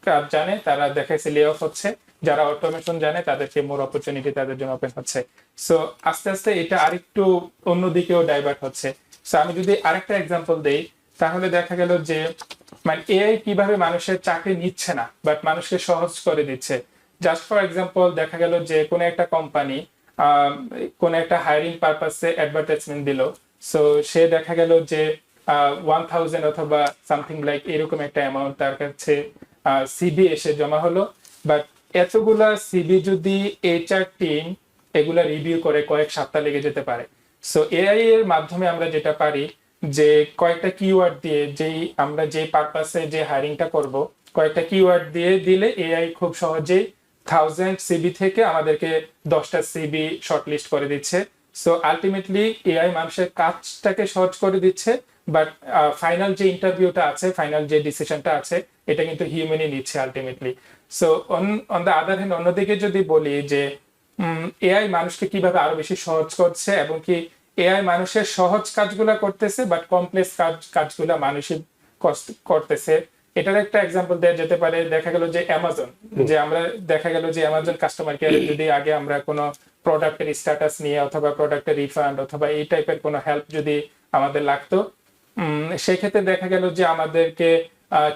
কাজ জানে তারা দেখাইছে লে অফ হচ্ছে, যারা অটোমেশন জানে তাদেরকে মোর অপরচুনিটি তাদের জন্য ওপেন হচ্ছে। সো আস্তে আস্তে এটা আরেকটু অন্যদিকেও ডাইভার্ট হচ্ছে। সো আমি যদি আরেকটা এক্সাম্পল দেই, তাহলে দেখা গেল যে মানে এআই কিভাবে মানুষের চাকরি নিচ্ছে না, বাট মানুষকে সহজ করে দিচ্ছে। জাস্ট ফর এক্সাম্পল, দেখা গেল যে কোনো একটা কোম্পানি কোন একটা হায়ারিং পারপাসে অ্যাডভার্টাইজমেন্ট দিল। সো সে দেখা গেল যে 1000 অথবা সামথিং লাইক এরকম একটা অ্যামাউন্ট তার কাছে সিভি এসে জমা হলো। বাট এতগুলা সিভি যদি এইচআর টিম এগুলা রিভিউ করে কয়েক সপ্তাহ লেগে যেতে পারে। সো এআই এর মাধ্যমে আমরা যেটা পারি যে কয়েকটা কিওয়ার্ড দিয়ে, যেই আমরা যে পারপাসে যে হায়ারিংটা করব, কয়েকটা কিওয়ার্ড দিয়ে দিলে এআই খুব সহজেই 1000 সিবি থেকে আমাদেরকে 10টা সিবি শর্টলিস্ট করে দিচ্ছে। সো আলটিমেটলি এআই মানুষের কাজটাকে সহজ করে দিচ্ছে, বাট ফাইনাল যে ইন্টারভিউটা আছে, ফাইনাল যে ডিসিশনটা আছে, এটা কিন্তু হিউম্যানই নিচ্ছে ultimately. So on the other hand, অন্যদিকে যদি বলি যে এআই মানুষকে কিভাবে আরো বেশি সহজ করছে, এবং কি এআই মানুষের সহজ কাজগুলা করতেছে, বাট কমপ্লেক্স কাজগুলা মানুষই করতেছে। এটার একটা এক্সাম্পল দেওয়া যেতে পারে। দেখা গেল যে অ্যামাজন, যে আমরা দেখা গেল যে অ্যামাজন কাস্টমার কেয়ারে যদি আগে আমরা কোনো প্রোডাক্টের স্ট্যাটাস নিয়ে অথবা প্রোডাক্টের রিফান্ড অথবা এই টাইপের কোনো হেল্প যদি আমাদের লাগতো, সেক্ষেত্রে দেখা গেল যে আমাদেরকে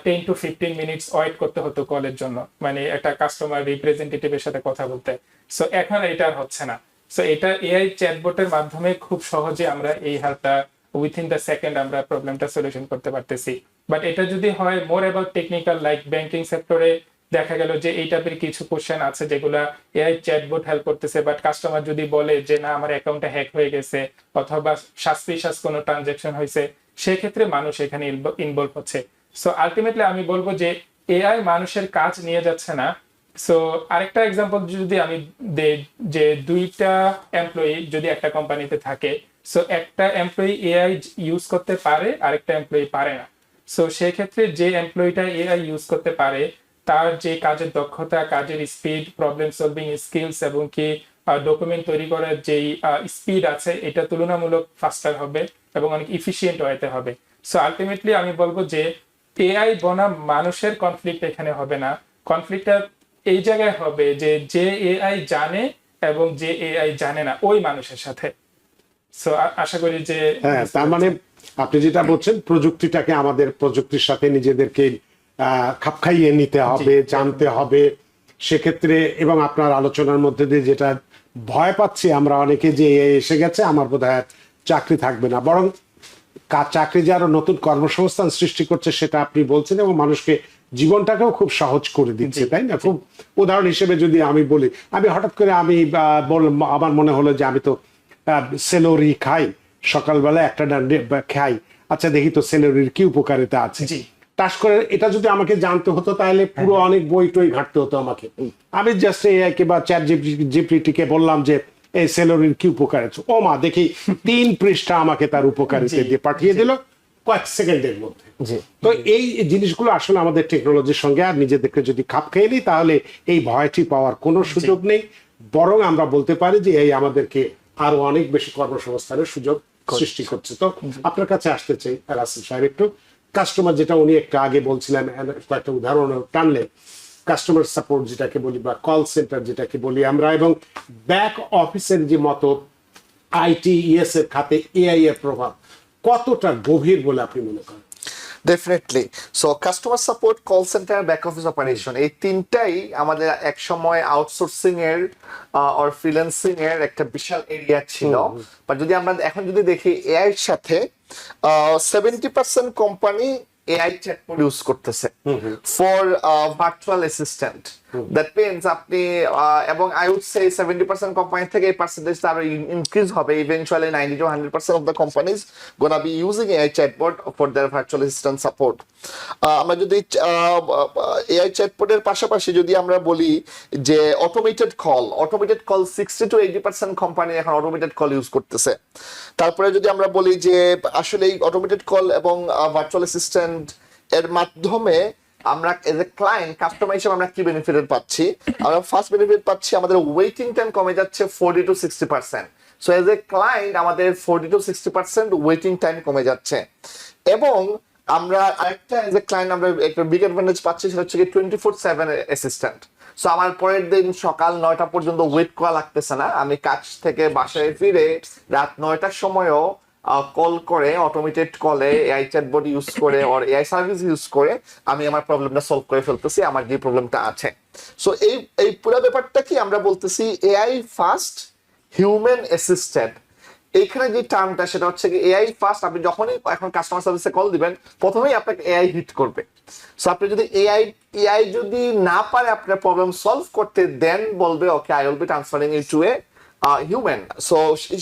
10 to 15 মিনিটস ওয়েট করতে হতো কলের জন্য, মানে একটা কাস্টমার রিপ্রেজেন্টেটিভের সাথে কথা বলতে। সো এখন এটা আর হচ্ছে না। সো এটা এআই চ্যাটবটের মাধ্যমে খুব সহজে আমরা এই হেল্পটা উইথিন দ্য সেকেন্ড আমরা প্রবলেমটা সলিউশন করতে পারতেছি। বাট এটা যদি হয় more about technical, like banking সেক্টরে দেখা গেল যে এই টাইপের কিছু কোশ্চেন আছে যেগুলা এআই চ্যাটবট হেল্প করতেছে, বাট কাস্টমার যদি বলে যে না আমার অ্যাকাউন্টটা হ্যাক হয়ে গেছে অথবা সাসপিশাস কোনো ট্রানজাকশন হয়েছে, সেক্ষেত্রে মানুষ এখানে ইনভলভ হচ্ছে। সো আলটিমেটলি আমি বলবো যে এআই মানুষের কাজ নিয়ে যাচ্ছে না। সো আরেকটা এক্সাম্পল যদি আমি দেই, যে 2টা এমপ্লয়ি যদি একটা কোম্পানিতে থাকে, সো একটা এমপ্লয়ি এআই ইউজ করতে পারে, আরেকটা এমপ্লয়ি পারে না। সো সেই ক্ষেত্রে যে এমপ্লয়িটা এআই ইউজ করতে পারে তার যে কাজের দক্ষতা, কাজের স্পিড, প্রবলেম সলভিং স্কিলস এবং কি ডকুমেন্ট তৈরি করার যেই স্পিড আছে, এটা তুলনামূলক ফাস্টার হবে এবং অনেক ইফিশিয়েন্ট হইতে হবে। সো আলটিমেটলি আমি বলবো যে এআই বনাম মানুষের কনফ্লিক্ট এখানে হবে না। কনফ্লিক্টটা এই জায়গায় হবে যে যে এআই জানে এবং যে এআই জানে না ওই মানুষের সাথে। সো আশা করি যে হ্যাঁ, তার মানে আপনি যেটা বলছেন প্রযুক্তিটাকে আমাদের প্রযুক্তির সাথে নিজেদেরকে খাপ খাইয়ে নিতে হবে, জানতে হবে সেক্ষেত্রে। এবং আপনার আলোচনার মধ্যে দিয়ে যেটা ভয় পাচ্ছি আমরা অনেকে, যে এসে গেছে আমার বোধহয় চাকরি থাকবে না, বরং চাকরি যে আরো নতুন কর্মসংস্থান সৃষ্টি করছে সেটা আপনি বলছেন, এবং মানুষকে জীবনটাকেও খুব সহজ করে দিচ্ছে, তাই না? খুব উদাহরণ হিসেবে যদি আমি বলি, আমি হঠাৎ করে আমি আমার মনে হলো যে আমি তো সেলোরি খাই, সকালবেলা একটা খাই, আচ্ছা দেখি তো সেলোরির কি উপকারিতা আছে। টাস করে এটা যদি আমাকে জানতে হতো তাহলে পুরো অনেক বই টই ঘাটতে হতো আমাকে। আমি জাস্ট এআই কে বা চ্যাট জিপিটি কে বললাম যে এই সেলোরির কি উপকারিতা, ও মা দেখি 3 পৃষ্ঠা আমাকে তার উপকারিতা দিয়ে পাঠিয়ে দিল কয়েক সেকেন্ডের মধ্যে। তো এই জিনিসগুলো আসলে আমাদের টেকনোলজির সঙ্গে আর নিজেদেরকে যদি খাপ খেয়ে নিই তাহলে এই ভয়টি পাওয়ার কোনো সুযোগ নেই, বরং আমরা বলতে পারি যে এই আমাদেরকে আরো অনেক বেশি কর্মসংস্থানের সুযোগ সৃষ্টি করছে। তো আপনার কাছে আসতে চাই রাসেল সাহেব, একটু কাস্টমার, যেটা উনি একটু আগে বলছিলেন, কয়েকটা উদাহরণ টানলেন, কাস্টমার সাপোর্ট যেটাকে বলি বা কল সেন্টার যেটাকে বলি আমরা, এবং ব্যাক অফিসের যে মতো আইটি ইএস এর খাতে এআই এর প্রভাব কতটা গভীর বলে আপনি মনে করেন? Definitely. So customer support, call centre, back office operation, এই তিনটাই আমাদের এক সময় আউটসোর্সিং এর আর ফ্রিল্যান্সিং এর একটা বিশাল এরিয়া ছিল। বা যদি আমরা এখন যদি দেখি এআই এর সাথে 70% কোম্পানি এআই চ্যাটবট ইউজ করতেছে for virtual assistant. That means আপনি এবং আই উড সে 70% কোম্পানি থেকে এই পার্সেন্টেজটা আরো ইনক্রিজ হবে। Eventually 90 to 100% of the companies gonna be using AI chatbot for their virtual assistant support. আমরা যদি AI chatbot-এর পাশাপাশি যদি আমরা বলি যে অটোমেটেড কল 60 to 80% কোম্পানি এখন অটোমেটেড কল ইউজ করতেছে। তারপরে যদি আমরা বলি যে আসলে এই অটোমেটেড কল এবং ভার্চুয়াল অ্যাসিস্ট্যান্ট এর মাধ্যমে আমরা এজ এ ক্লায়েন্ট, কাস্টমার হিসেবে আমরা কি বেনিফিট পাচ্ছি? আমরা ফার্স্ট বেনিফিট পাচ্ছি আমাদের ওয়েটিং টাইম কমে যাচ্ছে 40 to 60%। So as a client আমাদের 40 to 60% ওয়েটিং টাইম কমে যাচ্ছে। এবং আমরা আরেকটা এজ এ ক্লায়েন্ট আমরা একটা বিগ অ্যাডভান্টেজ পাচ্ছি, সেটা হচ্ছে কি 24/7 অ্যাসিস্ট্যান্ট। সো আমার পরের দিন সকাল 9টা পর্যন্ত ওয়েট করা লাগতেছে না, আমি কাজ থেকে বাসায় ফিরে রাত 9টার সময়ও কল করে, অটোমেটেড কলে এআই চ্যাটবট ইউজ করে আর এআই সার্ভিস ইউজ করে আমি আমার প্রবলেমটা সলভ করে ফেলতেছি, আমার যে প্রবলেমটা আছে। সো এই পুরো ব্যাপারটা কি আমরা বলতেছি এআই ফার্স্ট হিউম্যান অ্যাসিস্ট্যান্ট। এইখানে যে টার্মটা সেটা হচ্ছে কি এআই ফার্স্ট। আপনি যখনই এখন কাস্টমার সার্ভিসে কল দিবেন প্রথমেই আপনাকে এআই হিট করবে। সো আপনি যদি এআই যদি না পারে আপনার প্রবলেম সলভ করতে, দেন বলবে okay I will be transferring it to a human. So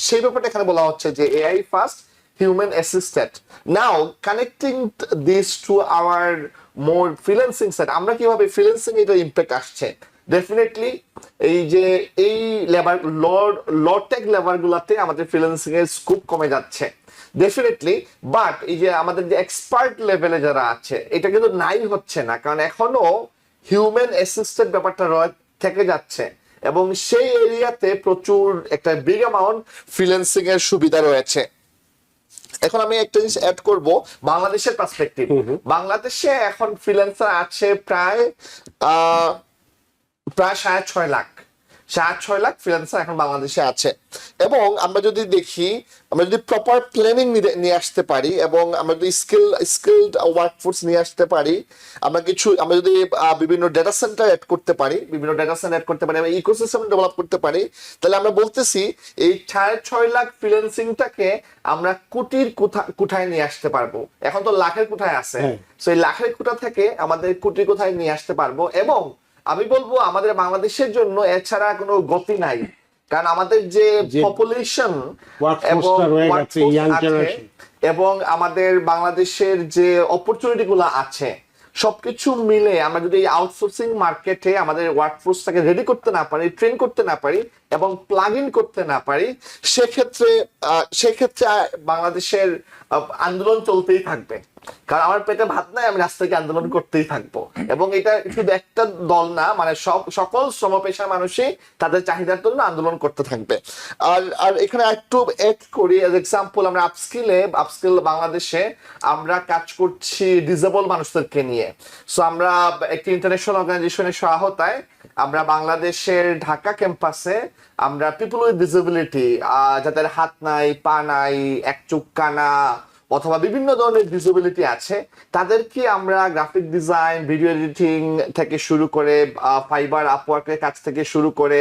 সেই ব্যাপারটা এখানে বলা হচ্ছে যে AI first, human assisted. Now connecting this to our more freelancing side, আমরা কিভাবে ফ্রিল্যান্সিং এর ইমপ্যাক্ট আসছে? ডেফিনেটলি এই যে এই লেবার লো টেক লেবার গুলাতে আমাদের ফ্রিল্যান্সিং এর স্কোপ কমে যাচ্ছে ডেফিনেটলি। বাট এই যে আমাদের যে এক্সপার্ট লেভেলে যারা আছে এটা কিন্তু নাই হচ্ছে না, কারণ এখনো হিউম্যান অ্যাসিস্টেড ব্যাপারটা থেকে যাচ্ছে এবং সেই এরিয়াতে প্রচুর একটা বিগ অ্যামাউন্ট ফ্রিল্যান্সিং এর সুবিধা রয়েছে। এখন আমি একটা জিনিস অ্যাড করব বাংলাদেশের পার্সপেক্টিভ। বাংলাদেশে এখন ফ্রিল্যান্সার আছে প্রায় 6.5 লাখ। 4-6 লাখ ফ্রিল্যান্সার এখন বাংলাদেশে আছে। এবং আমরা যদি দেখি, আমরা যদি প্রপার প্ল্যানিং নিয়ে আসতে পারি এবং আমরা যদি স্কিলড ওয়ার্কফোর্স নিয়ে আসতে পারি, আমরা যদি বিভিন্ন ডেটা সেন্টার অ্যাড করতে পারি, এবং ইকোসিস্টেম ডেভেলপ করতে পারি, তাহলে আমরা বলতেছি এই 6.5 লাখ ফ্রিল্যান্সিংটাকে আমরা কোটির কোঠায় নিয়ে আসতে পারবো। এখন তো লাখের কোঠায় আছে, তো এই লাখের কোঠা থেকে আমাদের কোটির কোঠায় নিয়ে আসতে পারবো। এবং আমি বলবো আমাদের বাংলাদেশের জন্য এছাড়া কোনো গতি নাই, কারণ আমাদের যে পপুলেশন এবং আমাদের বাংলাদেশের যে অপরচুনিটি গুলো আছে সবকিছু মিলে আমরা যদি এই আউটসোর্সিং মার্কেটে আমাদের ওয়ার্কফোর্সটাকে রেডি করতে না পারি, ট্রেন করতে না পারি এবং প্লাগ ইন করতে না পারি, সেক্ষেত্রে বাংলাদেশের আন্দোলন চলতেই থাকবে। কারণ আমার পেটে ভাত নাই, আমি রাস্তায় আন্দোলন করতেই থাকবো। এবং এটা শুধু একটা দল না, মানে সকল শ্রমপেশার মানুষই তাদের চাহিদার জন্য আন্দোলন করতে থাকবে। আর এখানে একটু এড করি, এজ এক্সাম্পল, আমরা আপস্কিল বাংলাদেশে আমরা কাজ করছি ডিসেবল মানুষদেরকে নিয়ে। সো আমরা একটি ইন্টারন্যাশনাল অর্গানাইজেশনের সহায়তায় আমরা বাংলাদেশের ঢাকা ক্যাম্পাসে আমরা পিপল উইথ ডিসেবিলিটি, যাদের হাত নাই, পা নাই, এক চোখ কানা অথবা বিভিন্ন ধরনের ডিসেবিলিটি আছে, তাদেরকে আমরা গ্রাফিক ডিজাইন, ভিডিও এডিটিং থেকে শুরু করে ফাইবার, আপওয়ার্কের কাছ থেকে শুরু করে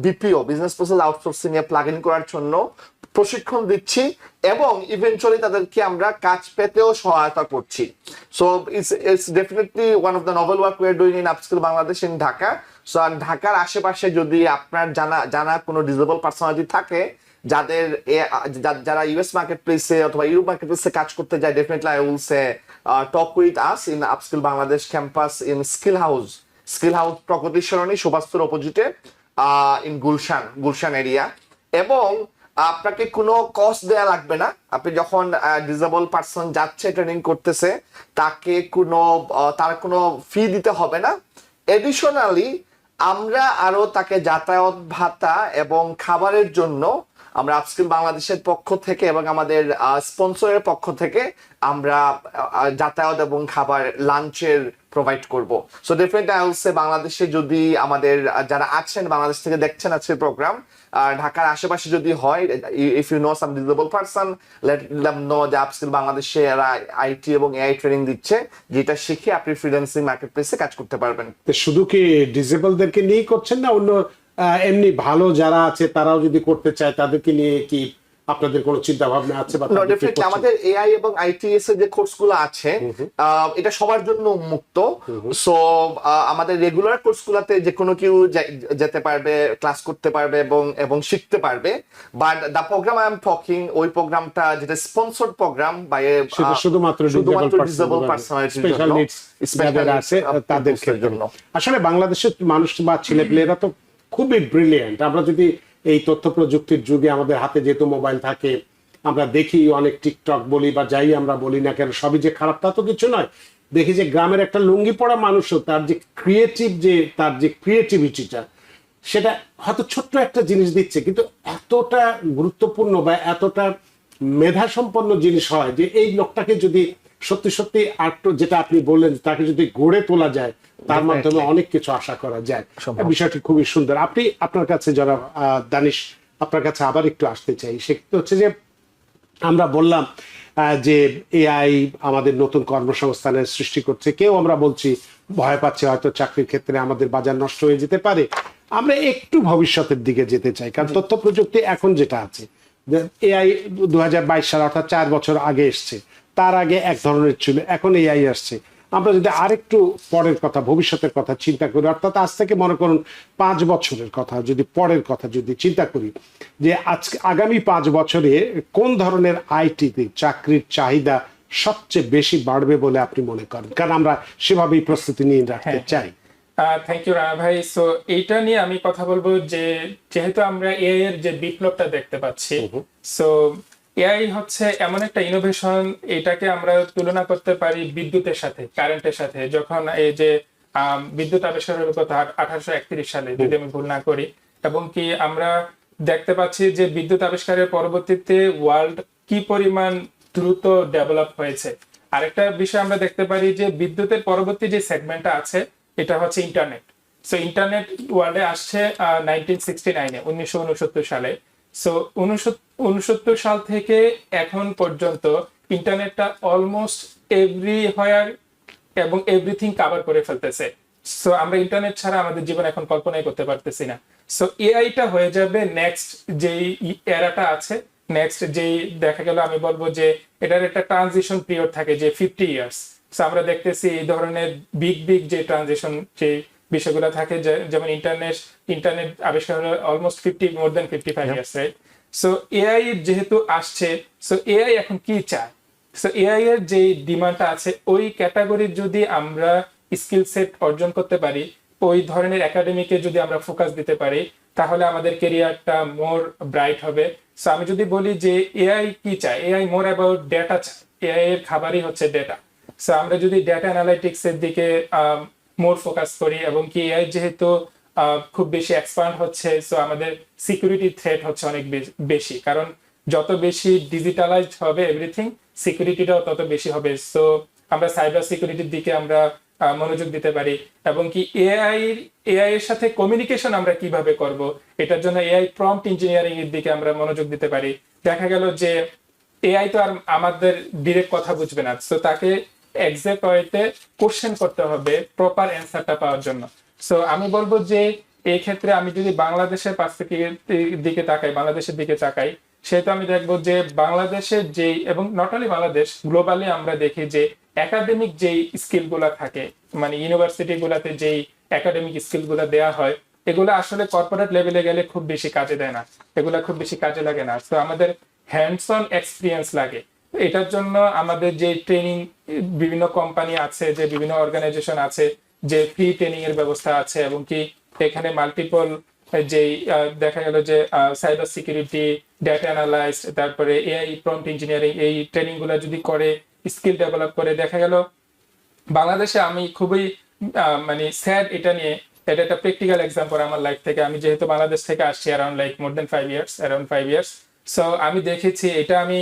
BPO, business process outsourcing A plug in করার জন্য প্রশিক্ষণ দিচ্ছি এবং ইভেন্চুয়ালি তাদেরকে আমরা কাজ পেতেও সহায়তা করছি। So it's definitely one of the novel work we are doing in Upskill Bangladesh in Dhaka. So ঢাকার আশেপাশে যদি আপনার জানা কোনো ডিসেবল পার্সোনালিটি থাকে যারা ইউএস মার্কেট প্লেসে অথবা ইউরোপ মার্কেট প্লেসে কাজ করতে যায়, definitely I will say talk with us in Upskill Bangladesh campus in Skill House Pragati Sarani Subhashpur অপোজিটে ইন গুলশান এরিয়া। এবং আপনাকে কোনো কস্ট দেয়া লাগবে না। আপনি যখন ডিসেবল পার্সন যাচ্ছে ট্রেনিং করতেছে, তার কোনো ফি দিতে হবে না। এডিশনালি আমরা আরো তাকে যাতায়াত ভাতা এবং খাবারের জন্য আমরা আপস্কিল বাংলাদেশের পক্ষ থেকে এবং আমাদের স্পন্সরের পক্ষ থেকে আমরা যাতায়াত এবং খাবার, লাঞ্চের প্রোভাইড করব। সো ডেফিনেটলি আই উইল সে বাংলাদেশে যদি আমাদের যারা আছেন, বাংলাদেশ থেকে দেখছেন আজকের প্রোগ্রাম, ঢাকার আশেপাশে যদি হয়, if you know some disable person, let them know যে আপস্কিল বাংলাদেশে এরা আইটি এবং এআই ট্রেনিং দিচ্ছে, যেটা শিখে আপনি ফ্রিল্যান্সিং মার্কেট প্লেসে কাজ করতে পারবেন। শুধু কি ডিসেবলদেরকে নিয়েই করছেন না অন্য এমনি ভালো যারা আছে তারাও যদি করতে চায় তাদেরকে নিয়ে কি আপনাদের কোনো চিন্তা ভাবনা আছে? আমাদের এআই এবং আইটিএস এর যে কোর্সগুলো আছে এটা সবার জন্য উন্মুক্ত। সো আমাদের রেগুলার কোর্সগুলোতে যে কোনো কেউ যেতে পারবে, ক্লাস করতে পারবে এবং শিখতে পারবে। But the programme I am talking, ওই প্রোগ্রামটা যেটা স্পন্সরড প্রোগ্রাম বাই শুধুমাত্র ডিসেবল পার্সোনালিটির তাদের জন্য। আসলে বাংলাদেশের মানুষ বা ছেলেপেলেরা তো খুবই ব্রিলিয়েন্ট। আমরা যদি এই তথ্য প্রযুক্তির যুগে আমাদের হাতে যেহেতু মোবাইল থাকে, আমরা দেখি অনেক টিকটক বলি বা যাই আমরা বলি না কেন, সবই যে খারাপ তা তো কিছু নয়। দেখি যে গ্রামের একটা লুঙ্গি পড়া মানুষও তার যে ক্রিয়েটিভিটিটা, সেটা হয়তো ছোট্ট একটা জিনিস দিচ্ছে, কিন্তু এতটা গুরুত্বপূর্ণ বা এতটা মেধাসম্পন্ন জিনিস হয় যে এই লোকটাকে যদি সত্যি যেটা আপনি বললেন, তাকে যদি গড়ে তোলা যায়, তার মাধ্যমে অনেক কিছু আশা করা যায়। বিষয়টি খুবই সুন্দর। আপনার কাছে যারা দানিশ, আপনার কাছে আবার একটু আসতে চাই। সেক্ষেত্রে হচ্ছে যে আমরা বললাম যে এআই আমাদের নতুন কর্মসংস্থানের সৃষ্টি করছে, কেউ আমরা বলছি ভয় পাচ্ছে হয়তো চাকরির ক্ষেত্রে আমাদের বাজার নষ্ট হয়ে যেতে পারে। আমরা একটু ভবিষ্যতের দিকে যেতে চাই, কারণ তথ্য প্রযুক্তি এখন যেটা আছে, এআই 2022 সাল অর্থাৎ 4 বছর আগে এসছে, তার আগে এক ধরনের ছিল, এখন এআই আসছে। আমরা যদি আরেকটু পরের কথা, ভবিষ্যতের কথা চিন্তা করি, অর্থাৎ আজ থেকে মনে করুন 5 বছরের কথা, যদি পরের কথা যদি চিন্তা করি, যে আগামী 5 বছরে কোন ধরনের আইটিতে চাকরির চাহিদা সবচেয়ে বেশি বাড়বে বলে আপনি মনে করেন? কারণ আমরা সেভাবেই প্রস্তুতি নিয়ে রাখতে চাই। থ্যাংক ইউ রানা ভাই। সো এইটা নিয়ে আমি কথা বলবো যে যেহেতু আমরা এআই এর যে বিপ্লবটা দেখতে পাচ্ছি, সো এআই হচ্ছে এমন একটা ইনোভেশন, এটাকে আমরা তুলনা করতে পারি বিদ্যুতের সাথে, কারেন্টের সাথে। যখন এই যে বিদ্যুৎ আবিষ্কার হলো কথা 1831 সালে, যদি আমি ভুল না করি, এবং কি আমরা দেখতে পাচ্ছি যে বিদ্যুৎ আবিষ্কারের পরবর্তীতে ওয়ার্ল্ড কি পরিমাণ দ্রুত ডেভেলপ হয়েছে। আরেকটা বিষয় আমরা দেখতে পারি যে বিদ্যুতের পরবর্তী যে সেগমেন্টটা আছে, এটা হচ্ছে ইন্টারনেট। সো ইন্টারনেট ওয়ার্ল্ডে আসছে 1969-এ 1969 সালে। সো 1969 সাল থেকে এখন পর্যন্ত ইন্টারনেটটা অলমোস্ট এভরিহোয়ার এবং এভরিথিং কভার করে ফেলতেছে। সো আমরা ইন্টারনেট ছাড়া আমাদের জীবন এখন কল্পনাই করতে পারতেছি না। সো এআইটা হয়ে যাবে নেক্সট যেই এরাটা আছে, নেক্সট যেই দেখা গেল আমি বলবো যে এটার একটা ট্রানজিশন পিরিয়ড থাকে যে 50 ইয়ার্স। সো আমরা দেখতেছি এই ধরনের বিগ যে ট্রানজিশন যে বিষয়গুলো থাকে, যেমন ইন্টারনেট আবিষ্কার হলো অলমোস্ট মোর দেন 55 ইয়ার্স, রাইট? সো এআই যেহেতু আসছে, সো এআই এখন কি চায়? সো এআই এর যে ডিমান্ডটা আছে ওই ক্যাটাগরির যদি আমরা স্কিল সেট অর্জন করতে পারি, ওই ধরনের একাডেমিকে যদি আমরা ফোকাস দিতে পারি, তাহলে আমাদের কেরিয়ারটা মোর ব্রাইট হবে। সো আমি যদি বলি যে এআই কি চায়, এআই মোর অ্যাবাউট ডেটা চায়। এআই এর খাবারই হচ্ছে ডেটা। সো আমরা যদি ডেটা অ্যানালাইটিক্স এর দিকে মোর ফোকাস করি, এবং কি এআই যেহেতু খুব বেশি এক্সপান্ড হচ্ছে, সো আমাদের সিকিউরিটি থ্রেট হচ্ছে অনেক বেশি, কারণ যত বেশি ডিজিটালাইজড হবে এভরিথিং, সিকিউরিটিটাও তত বেশি হবে। সো আমরা সাইবার সিকিউরিটির দিকে আমরা মনোযোগ দিতে পারি, এবং কি এআই এর সাথে কমিউনিকেশন আমরা কিভাবে করব, এটার জন্য এআই প্রম্পট ইঞ্জিনিয়ারিং এর দিকে আমরা মনোযোগ দিতে পারি। দেখা গেল যে এআই তো আর আমাদের ডিরেক্ট কথা বুঝবে না, সো তাকে এক্সাক্ট ওয়েতে কোশ্চেন করতে হবে প্রপার অ্যান্সারটা পাওয়ার জন্য। সো আমি বলবো যে এই ক্ষেত্রে আমি যদি বাংলাদেশের দিকে তাকাই, সেহেতু আমি দেখবো যে বাংলাদেশের যেই, এবং নট অনলি বাংলাদেশ, গ্লোবালি আমরা দেখি যে একাডেমিক যেই স্কিল গুলা থাকে, মানে ইউনিভার্সিটি গুলাতে যেই একাডেমিক স্কিল গুলা দেওয়া হয়, এগুলো আসলে কর্পোরেট লেভেলে গেলে খুব বেশি কাজে দেয় না, এগুলা খুব বেশি কাজে লাগে না। তো আমাদের হ্যান্ডস অন এক্সপিরিয়েন্স লাগে। এটার জন্য আমাদের যে ট্রেনিং, বিভিন্ন কোম্পানি আছে, যে বিভিন্ন অর্গানাইজেশন আছে, যে ফ্রি ট্রেনিং এর ব্যবস্থা আছে, এবং কি এখানে মাল্টিপল যেই দেখা গেল যে সাইবার সিকিউরিটি, ডেটা অ্যানালাইস্ট, তারপরে এআই প্রম্পট ইঞ্জিনিয়ারিং, এই ট্রেনিং গুলা যদি করে, স্কিল ডেভেলপ করে, দেখা গেল বাংলাদেশে আমি খুবই মানে স্যাড এটা নিয়ে, এটা একটা প্র্যাকটিক্যাল এক্সাম্পল আমার লাইফ থেকে। আমি যেহেতু বাংলাদেশ থেকে আসছি অ্যারাউন্ড মোর দেন 5 ইয়ার্স, সো আমি দেখেছি এটা, আমি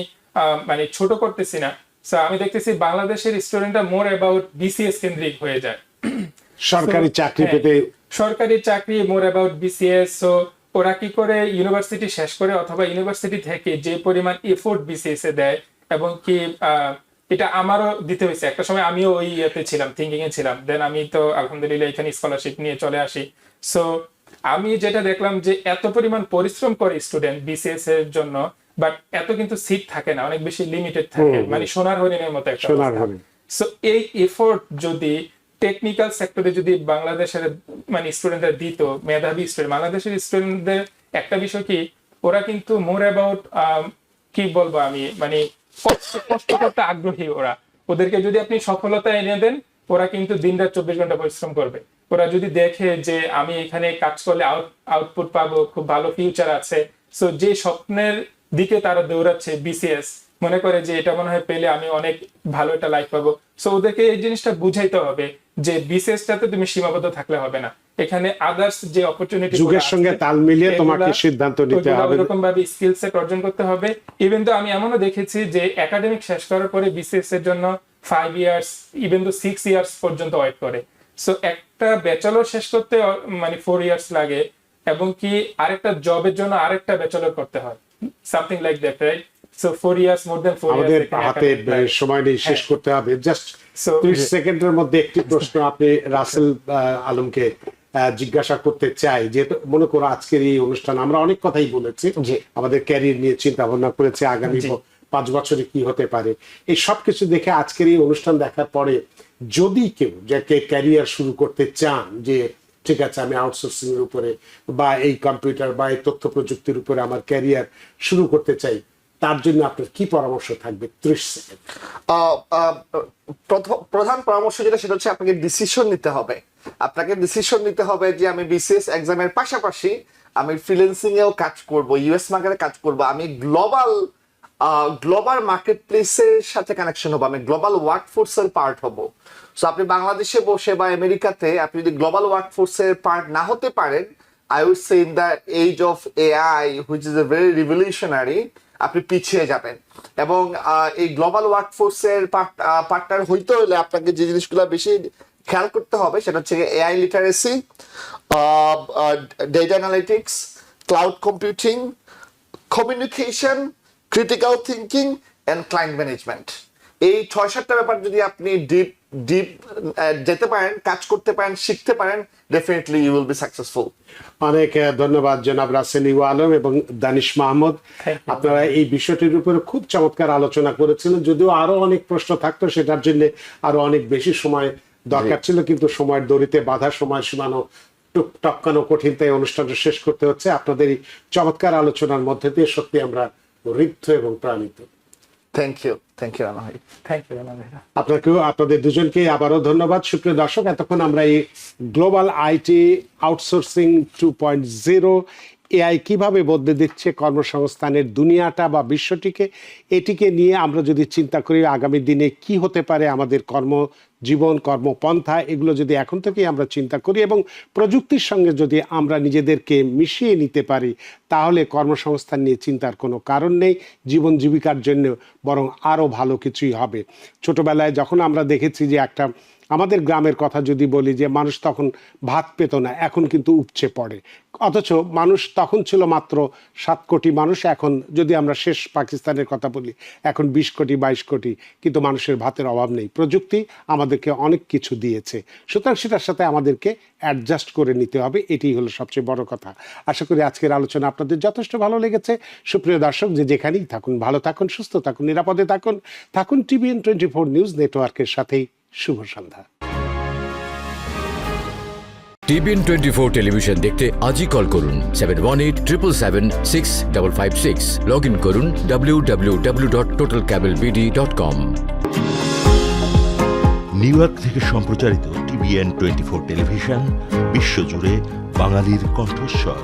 মানে ছোট করতেছি না। সো আমি দেখতেছি বাংলাদেশের স্টুডেন্টরা মোর অ্যাবাউট বিসিএস কেন্দ্রিক হয়ে যায়, সরকারি চাকরি পেতে। সরকারি চাকরি মোর অ্যাবাউট বিসিএস। সো ওরা কি করে ইউনিভার্সিটি শেষ করে, অথবা ইউনিভার্সিটি থেকে যে পরিমাণ এফোর্ট বিসিএস এ দেয়, এবং কি এটা আমারও দিতে হয়েছে একটা সময়, আমিও ওই ইয়েতে ছিলাম, থিঙ্কিং এ ছিলাম। দেন আমি তো আলহামদুলিল্লাহ এখানে স্কলারশিপ নিয়ে চলে আসি। সো আমি যেটা দেখলাম যে এত পরিমাণ পরিশ্রম করে স্টুডেন্ট বিসিএস এর জন্য, বাট এত কিন্তু সিট থাকে না, অনেক বেশি লিমিটেড থাকে, মানে সোনার হরিণের মতো একটা। সো এই এফোর্ট যদি টেকনিক্যাল সেক্টরে যদি বাংলাদেশের মানে স্টুডেন্টরা দিত, মেধাবী স্টুডেন্ট, বাংলাদেশের স্টুডেন্টদের একটা বিষয় কি, ওরা কিন্তু মোর অ্যাবাউট কি বলবো আমি, মানে কষ্ট করতে আগ্রহী। ওদেরকে যদি আপনি সফলতা এনে দেন, ওরা কিন্তু দিনরাত 24 ঘন্টা পরিশ্রম করবে। ওরা যদি দেখে যে আমি এখানে কাজ করলে আউটপুট পাবো, খুব ভালো ফিউচার আছে, সো যে স্বপ্নের দিকে তারা দৌড়াচ্ছে, বিসিএস মনে করে যে এটা মনে হয় পেলে আমি অনেক ভালো একটা লাইফ পাবো। সো ওদেরকে এই জিনিসটা বুঝাইতে হবে যে বিসিএসটাতে তুমি সীমাবদ্ধ থাকলে হবে না, এখানে আদার্স যে অপরচুনিটি, যুগের সঙ্গে তাল মিলিয়ে তোমাকে সিদ্ধান্ত নিতে হবে, এরকম ভাবে স্কিল সেট অর্জন করতে হবে। ইভেন তো আমি এমনও দেখেছি যে একাডেমিক শেষ করার পরে বিসিএস এর জন্য 5 ইয়ার্স, ইভেন তো 6 ইয়ার্স পর্যন্ত ওয়েট করে। সো একটা ব্যাচেলর শেষ করতে মানে 4 ইয়ার্স লাগে, এবং কি আরেকটা জবের জন্য আরেকটা ব্যাচেলর করতে হয়, something like that, right? So 4 years, more than 4 আমাদের ইয়ার্স হাতে সময় নেই, শেষ করতে হবে। জাস্ট 30 সেকেন্ডের মধ্যে একটি প্রশ্ন আপনি রাসেল আলমকে জিজ্ঞাসা করতে চাই। যেহেতু মনে করো আজকের এই অনুষ্ঠান আমরা অনেক কথাই বলেছি, আমাদের ক্যারিয়ার নিয়ে চিন্তা ভাবনা করেছি, আগামী 5 বছরে কি হতে পারে, এই সবকিছু দেখে আজকের এই অনুষ্ঠান দেখার পরে যদি কেউ যে ক্যারিয়ার শুরু করতে চান, যে ঠিক আছে আমি আউটসোর্সিং এর উপরে বা এই কম্পিউটার বা এই তথ্য প্রযুক্তির উপরে আমার ক্যারিয়ার শুরু করতে চাই, তার জন্য আপনার কি পরামর্শ থাকবে? 30 সেকেন্ড। প্রধান পরামর্শ যেটা, সেটা হচ্ছে আপনাকে ডিসিশন নিতে হবে। যে আমি বিসিএস এক্সামের পাশাপাশি আমি ফ্রিল্যান্সিং এও কাজ করব, ইউএস মার্কেটে কাজ করব, আমি গ্লোবাল মার্কেট প্লেসের সাথে কানেকশন হবো, আমি গ্লোবাল ওয়ার্কফোর্সের পার্ট হব। সো আপনি বাংলাদেশে বসে বা আমেরিকাতে আপনি যদি গ্লোবাল ওয়ার্কফোর্সের পার্ট না হতে পারেন, I would say in the age of AI, which is a very revolutionary, আপনি পিছিয়ে যাবেন। এবং এই গ্লোবাল ওয়ার্কফোর্সের পার্টনার হইতে হলে আপনাকে যে জিনিসগুলো বেশি খেয়াল করতে হবে সেটা হচ্ছে AI literacy, data analytics, cloud computing, communication, critical thinking and client management. এই 6-7টা ব্যাপার যদি আপনি ডিপ যেতে পারেন, কাজ করতে পারেন, শিখতে পারেন, definitely you will be successful. অনেক ধন্যবাদ জনাব রাসেল ইউ আলম এবং দানিশ মাহমুদ। Thank you. আপনারা এই বিষয়টির উপরে খুব চমৎকার আলোচনা করেছিলেন, যদিও আরো অনেক প্রশ্ন থাকতো, সেটার জন্য আরো অনেক বেশি সময় দরকার ছিল, কিন্তু সময়ের দড়িতে বাধা, সময় সীমানো টপকানো কঠিন, তাই অনুষ্ঠানটা শেষ করতে হচ্ছে। আপনাদের এই চমৎকার আলোচনার মধ্যে দিয়ে সত্যি আমরা ঋদ্ধ এবং প্রাণিত। থ্যাংক ইউ রানা ভাই। থ্যাংক ইউ রানা ভাই। আপনাকেও, আপনাদের দুজনকে আবারও ধন্যবাদ। সুপ্রিয় দর্শক, এতক্ষণ আমরা এই গ্লোবাল আইটি আউটসোর্সিং 2.0 এআই কিভাবে বদলে দিচ্ছে কর্মসংস্থানের দুনিয়াটা বা বিশ্বটিকে, এটিকে নিয়ে আমরা যদি চিন্তা করি আগামী দিনে কি হতে পারে আমাদের কর্মজীবন, কর্মপন্থা, এগুলো যদি এখন থেকেই আমরা চিন্তা করি এবং প্রযুক্তির সঙ্গে যদি আমরা নিজেদেরকে মিশিয়ে নিতে পারি, তাহলে কর্মসংস্থান নিয়ে চিন্তার কোনো কারণ নেই। জীবন জীবিকার জন্য বরং আরও ভালো কিছুই হবে। ছোটবেলায় যখন আমরা দেখেছি যে একটা, আমাদের গ্রামের কথা যদি বলি, যে মানুষ তখন ভাত পেত না, এখন কিন্তু উপচে পড়ে, অথচ মানুষ তখন ছিল মাত্র 7 কোটি মানুষ, এখন যদি আমরা শেষ পাকিস্তানের কথা বলি, এখন 20 কোটি 22 কোটি, কিন্তু মানুষের ভাতের অভাব নেই। প্রযুক্তি আমাদেরকে অনেক কিছু দিয়েছে, সুতরাং সেটার সাথে আমাদেরকে অ্যাডজাস্ট করে নিতে হবে, এটি হলো সবচেয়ে বড় কথা। আশা করি আজকের আলোচনা আপনাদের যথেষ্ট ভালো লেগেছে। সুপ্রিয় দর্শক, যে যেখানেই থাকুন, ভালো থাকুন, সুস্থ থাকুন, নিরাপদে থাকুন, থাকুন TVN 24 নিউজ নেটওয়ার্কের সাথেই। শুভ সন্ধ্যা। TVN 24 টেলিভিশন দেখতে আজই কল করুন 7187776556। লগ ইন করুন www.totalcablebd.com। নিউ ইয়র্ক থেকে সম্প্রচারিত TVN 24 টেলিভিশন বিশ্বজুড়ে বাঙালির কণ্ঠস্বর।